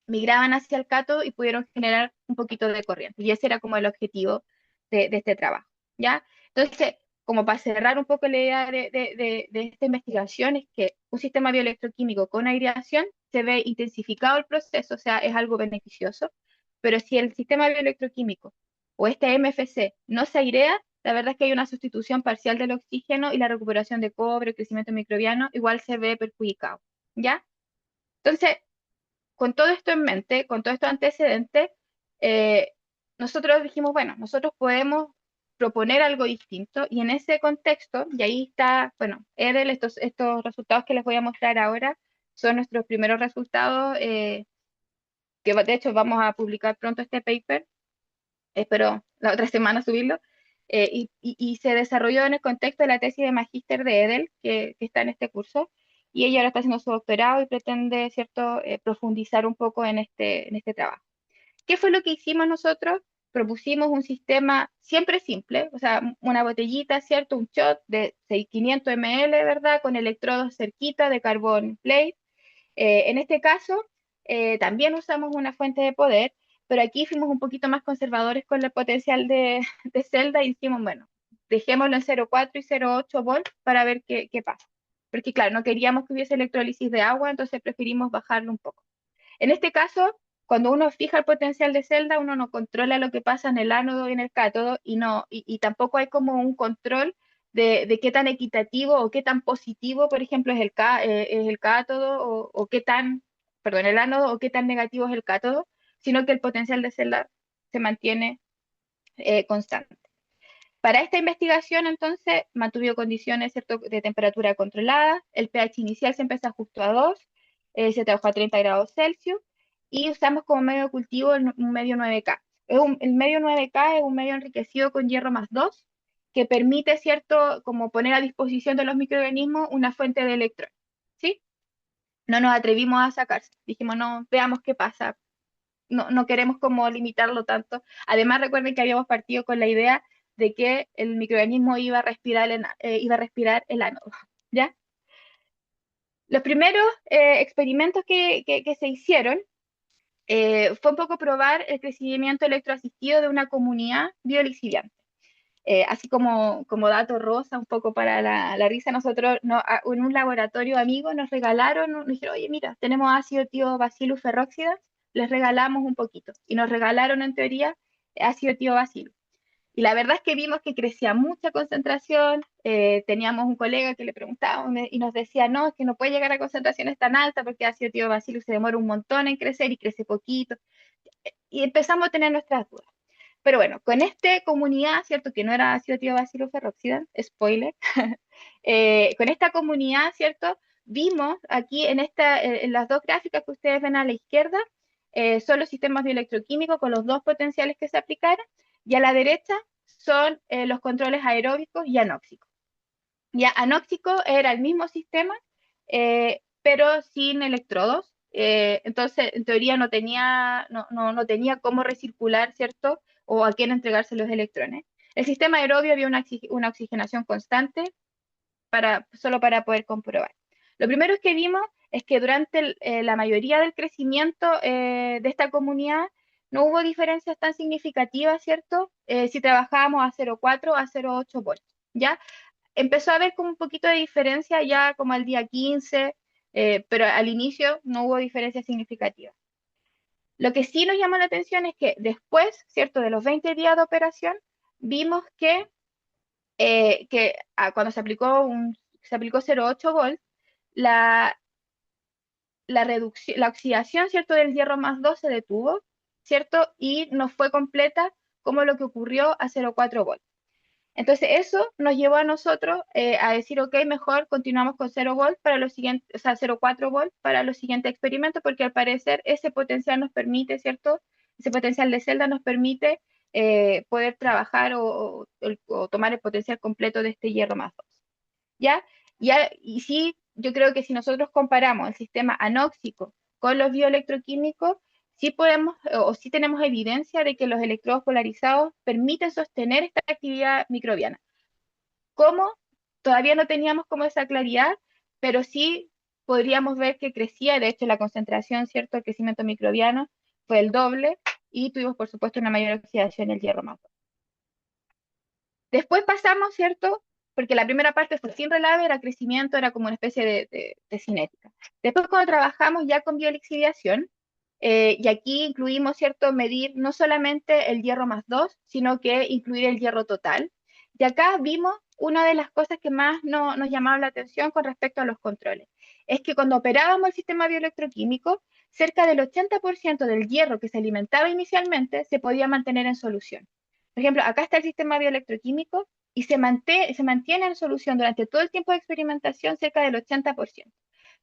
Speaker 1: migraban hacia el cátodo y pudieron generar un poquito de corriente. Y ese era como el objetivo de este trabajo, ¿ya? Entonces, como para cerrar un poco la idea de esta investigación, es que un sistema bioelectroquímico con aireación se ve intensificado el proceso, o sea, es algo beneficioso, pero si el sistema bioelectroquímico o este MFC no se airea, la verdad es que hay una sustitución parcial del oxígeno y la recuperación de cobre, el crecimiento microbiano, igual se ve perjudicado, ¿ya? Entonces, con todo esto en mente, con todo estos antecedentes, eh, nosotros dijimos, bueno, nosotros podemos proponer algo distinto y en ese contexto, y ahí está, bueno, Edel, estos resultados que les voy a mostrar ahora son nuestros primeros resultados, que de hecho vamos a publicar pronto este paper, espero la otra semana subirlo, y se desarrolló en el contexto de la tesis de magíster de Edel, que está en este curso, y ella ahora está haciendo su doctorado y pretende, ¿cierto?, profundizar un poco en este trabajo. ¿Qué fue lo que hicimos nosotros? Propusimos un sistema siempre simple, o sea, una botellita, ¿cierto? Un shot de 500 ml, ¿verdad? Con electrodos cerquita de carbón plate. En este caso, también usamos una fuente de poder, pero aquí fuimos un poquito más conservadores con el potencial de celda y dijimos, bueno, dejémoslo en 0,4 y 0,8 volts para ver qué pasa. Porque claro, no queríamos que hubiese electrólisis de agua, entonces preferimos bajarlo un poco. En este caso, cuando uno fija el potencial de celda, uno no controla lo que pasa en el ánodo y en el cátodo y tampoco hay como un control de qué tan equitativo o qué tan positivo, por ejemplo, es el cátodo o qué tan, perdón, el ánodo o qué tan negativo es el cátodo, sino que el potencial de celda se mantiene constante. Para esta investigación, entonces, mantuvo condiciones, ¿cierto?, de temperatura controlada, el pH inicial se empezó justo a 2, se trabajó a 30 grados Celsius y usamos como medio de cultivo un medio 9K. El medio 9K es un medio enriquecido con hierro más 2 que permite, ¿cierto?, como poner a disposición de los microorganismos una fuente de electrones, ¿sí? No nos atrevimos a sacarse, dijimos, no, veamos qué pasa, no queremos como limitarlo tanto. Además, recuerden que habíamos partido con la idea de que el microorganismo iba a respirar el ánodo, ¿ya? Los primeros experimentos que se hicieron fue un poco probar el crecimiento electroasistido de una comunidad biolixiviante. Así como dato rosa, un poco para la risa, nosotros en un laboratorio amigo nos regalaron, nos dijeron, oye, mira, tenemos ácido tío Bacillus ferroxidans, les regalamos un poquito. Y nos regalaron en teoría ácido tío Bacillus. Y la verdad es que vimos que crecía mucha concentración, teníamos un colega que le preguntábamos y nos decía, no, es que no puede llegar a concentraciones tan altas porque ácido tío Bacillus se demora un montón en crecer y crece poquito. Y empezamos a tener nuestras dudas. Pero bueno, con esta comunidad, ¿cierto? Que no era ácido tío ferroxidal, spoiler. Con esta comunidad, ¿cierto? Vimos aquí en las dos gráficas que ustedes ven a la izquierda, son los sistemas bioelectroquímicos con los dos potenciales que se aplicaron, y a la derecha son los controles aeróbicos y anóxicos. Ya anóxico era el mismo sistema, pero sin electrodos. Entonces, en teoría no tenía cómo recircular, ¿cierto? O a quién entregarse los electrones. El sistema aerobio había una oxigenación constante solo para poder comprobar. Lo primero que vimos es que durante la mayoría del crecimiento de esta comunidad no hubo diferencias tan significativas, ¿cierto? Si trabajábamos a 0,4 a 0,8 volts, ¿ya? Empezó a haber como un poquito de diferencia ya como al día 15, pero al inicio no hubo diferencias significativas. Lo que sí nos llamó la atención es que después, ¿cierto?, de los 20 días de operación, vimos que cuando se aplicó 0,8 volt, la, la oxidación, ¿cierto?, del hierro más 2 se detuvo, ¿cierto? Y no fue completa como lo que ocurrió a 0,4 volt. Entonces eso nos llevó a nosotros a decir, ok, mejor continuamos con 0 volt para los siguientes, o sea, 0,4 volt para los siguientes experimentos, porque al parecer ese potencial nos permite, ¿cierto? Ese potencial de celda nos permite poder trabajar o tomar el potencial completo de este hierro más 2. ¿Ya? Y sí, yo creo que si nosotros comparamos el sistema anóxico con los bioelectroquímicos, sí podemos o sí tenemos evidencia de que los electrodos polarizados permiten sostener esta actividad microbiana. ¿Cómo? Todavía no teníamos como esa claridad, pero sí podríamos ver que crecía, de hecho la concentración, ¿cierto? El crecimiento microbiano fue el doble y tuvimos, por supuesto, una mayor oxidación del hierro más. Después pasamos, ¿cierto? Porque la primera parte fue sin relave, era crecimiento, era como una especie de cinética. Después cuando trabajamos ya con biolixiviación, y aquí incluimos, ¿cierto? Medir no solamente el hierro más 2, sino que incluir el hierro total. Y acá vimos una de las cosas que más nos llamaba la atención con respecto a los controles. Es que cuando operábamos el sistema bioelectroquímico, cerca del 80% del hierro que se alimentaba inicialmente se podía mantener en solución. Por ejemplo, acá está el sistema bioelectroquímico y se mantiene en solución durante todo el tiempo de experimentación cerca del 80%.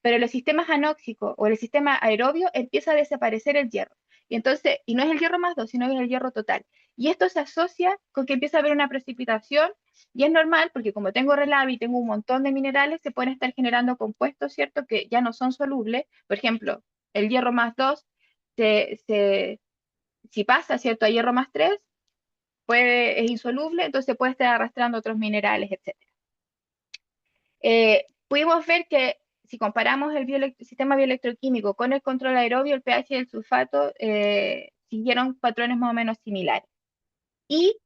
Speaker 1: Pero en los sistemas anóxicos o en el sistema aerobio empieza a desaparecer el hierro. Y entonces, y no es el hierro más 2, sino que es el hierro total. Y esto se asocia con que empieza a haber una precipitación y es normal porque como tengo relave y tengo un montón de minerales, se pueden estar generando compuestos, ¿cierto? Que ya no son solubles. Por ejemplo, el hierro más 2, se, se, si pasa, ¿cierto? A hierro más 3, es insoluble, entonces puede estar arrastrando otros minerales, etc. Pudimos ver que si comparamos el sistema bioelectroquímico con el control aerobio, el pH y el sulfato siguieron patrones más o menos similares. Y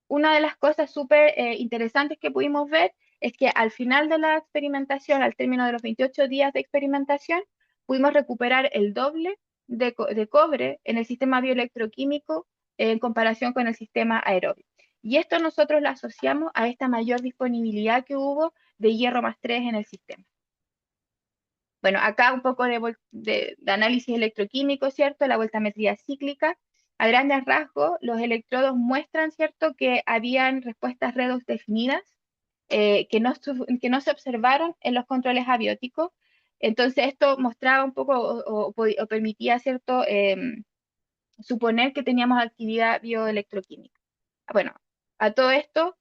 Speaker 1: una de las cosas súper interesantes que pudimos ver es que al final de la experimentación, al término de los 28 días de experimentación, pudimos recuperar el doble de cobre en el sistema bioelectroquímico en comparación con el sistema aerobio. Y esto nosotros lo asociamos a esta mayor disponibilidad que hubo de hierro más 3 en el sistema. Bueno, acá un poco de análisis electroquímico, ¿cierto? La voltametría cíclica. A grandes rasgos, los electrodos muestran, ¿cierto?, que habían respuestas redox definidas que no se observaron en los controles abióticos. Entonces, esto mostraba un poco o permitía, ¿cierto?, suponer que teníamos actividad bioelectroquímica. Bueno, a todo esto,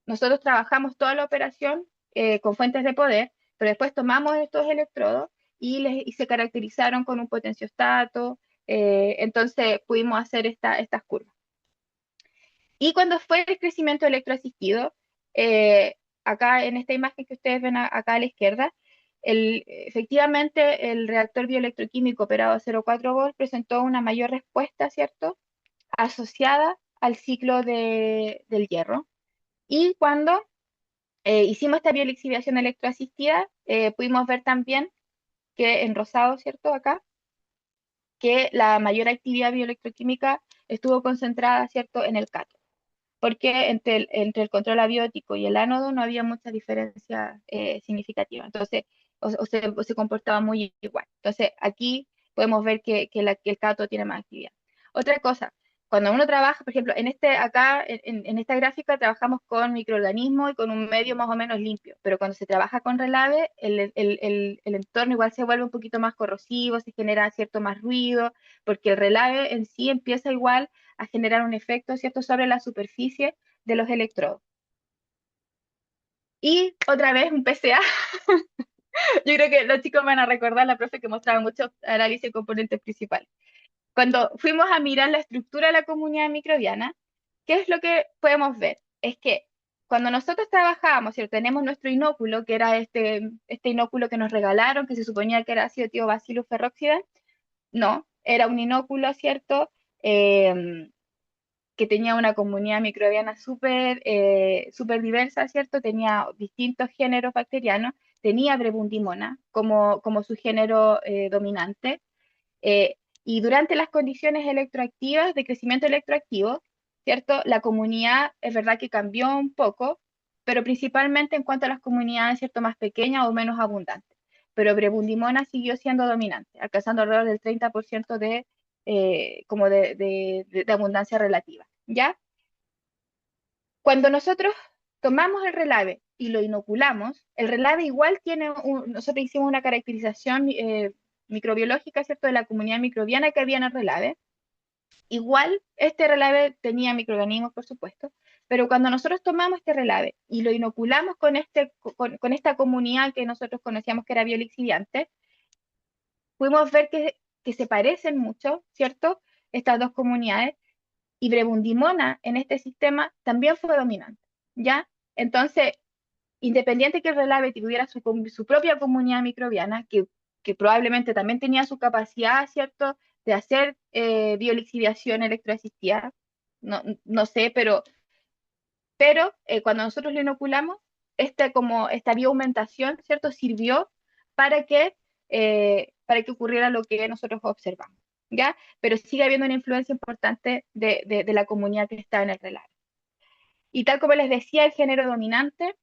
Speaker 1: nosotros trabajamos toda la operación con fuentes de poder, pero después tomamos estos electrodos y se caracterizaron con un potenciostato, entonces pudimos hacer estas curvas. Y cuando fue el crecimiento electroasistido, acá en esta imagen que ustedes ven acá a la izquierda, efectivamente el reactor bioelectroquímico operado a 0,4 volts presentó una mayor respuesta, ¿cierto?, asociada al ciclo del hierro. Y cuando hicimos esta biolixiviación electroasistida, pudimos ver también que en rosado, ¿cierto? Acá, que la mayor actividad bioelectroquímica estuvo concentrada, ¿cierto?, en el cátodo, porque entre el control abiótico y el ánodo no había mucha diferencia significativa. Entonces, o se comportaba muy igual. Entonces, aquí podemos ver que el cátodo tiene más actividad. Otra cosa, cuando uno trabaja, por ejemplo, acá, en esta gráfica trabajamos con microorganismos y con un medio más o menos limpio, pero cuando se trabaja con relave, el entorno igual se vuelve un poquito más corrosivo, se genera cierto más ruido, porque el relave en sí empieza igual a generar un efecto, ¿cierto?, sobre la superficie de los electrodos. Y otra vez un PCA. Yo creo que los chicos van a recordar la profe que mostraba mucho análisis de componentes principales. Cuando fuimos a mirar la estructura de la comunidad microbiana, ¿qué es lo que podemos ver? Es que cuando nosotros trabajábamos, ¿cierto?, tenemos nuestro inóculo, que era este inóculo que nos regalaron, que se suponía que era ácido tío Bacillus ferroxidans. No, era un inóculo, ¿cierto?, que tenía una comunidad microbiana súper diversa, ¿cierto? Tenía distintos géneros bacterianos, tenía Brebundimona como su género dominante, eh, y durante las condiciones electroactivas, de crecimiento electroactivo, ¿cierto? La comunidad es verdad que cambió un poco, pero principalmente en cuanto a las comunidades, ¿cierto?, más pequeñas o menos abundantes. Pero Brebundimona siguió siendo dominante, alcanzando alrededor del 30% de abundancia relativa, ¿ya? Cuando nosotros tomamos el relave y lo inoculamos, el relave igual nosotros hicimos una caracterización microbiológica, ¿cierto?, de la comunidad microbiana que había en el relave. Igual este relave tenía microorganismos, por supuesto, pero cuando nosotros tomamos este relave y lo inoculamos con esta comunidad que nosotros conocíamos que era biolixiviante, pudimos ver que que se parecen mucho, ¿cierto? Estas dos comunidades, y Brebundimona en este sistema también fue dominante, ¿ya? Entonces, independiente que el Relave tuviera su propia comunidad microbiana, que probablemente también tenía su capacidad, ¿cierto?, de hacer biolixiviación electroasistida, no sé, pero cuando nosotros lo inoculamos, como esta bioaumentación, ¿cierto?, sirvió para para que ocurriera lo que nosotros observamos, ¿ya? Pero sigue habiendo una influencia importante de la comunidad que está en el Relave. Y tal como les decía, el género dominante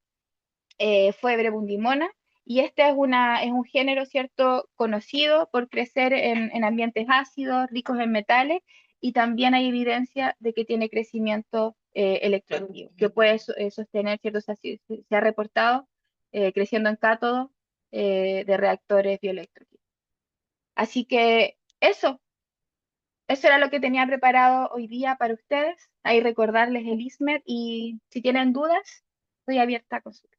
Speaker 1: fue Brebundimona, y este es un género, ¿cierto?, conocido por crecer en ambientes ácidos, ricos en metales, y también hay evidencia de que tiene crecimiento electrónico, que puede sostener, ¿cierto? O sea, se ha reportado creciendo en cátodos de reactores bioeléctricos. Así que eso era lo que tenía preparado hoy día para ustedes. Ahí recordarles el ISMER, y si tienen dudas, estoy abierta a consultar.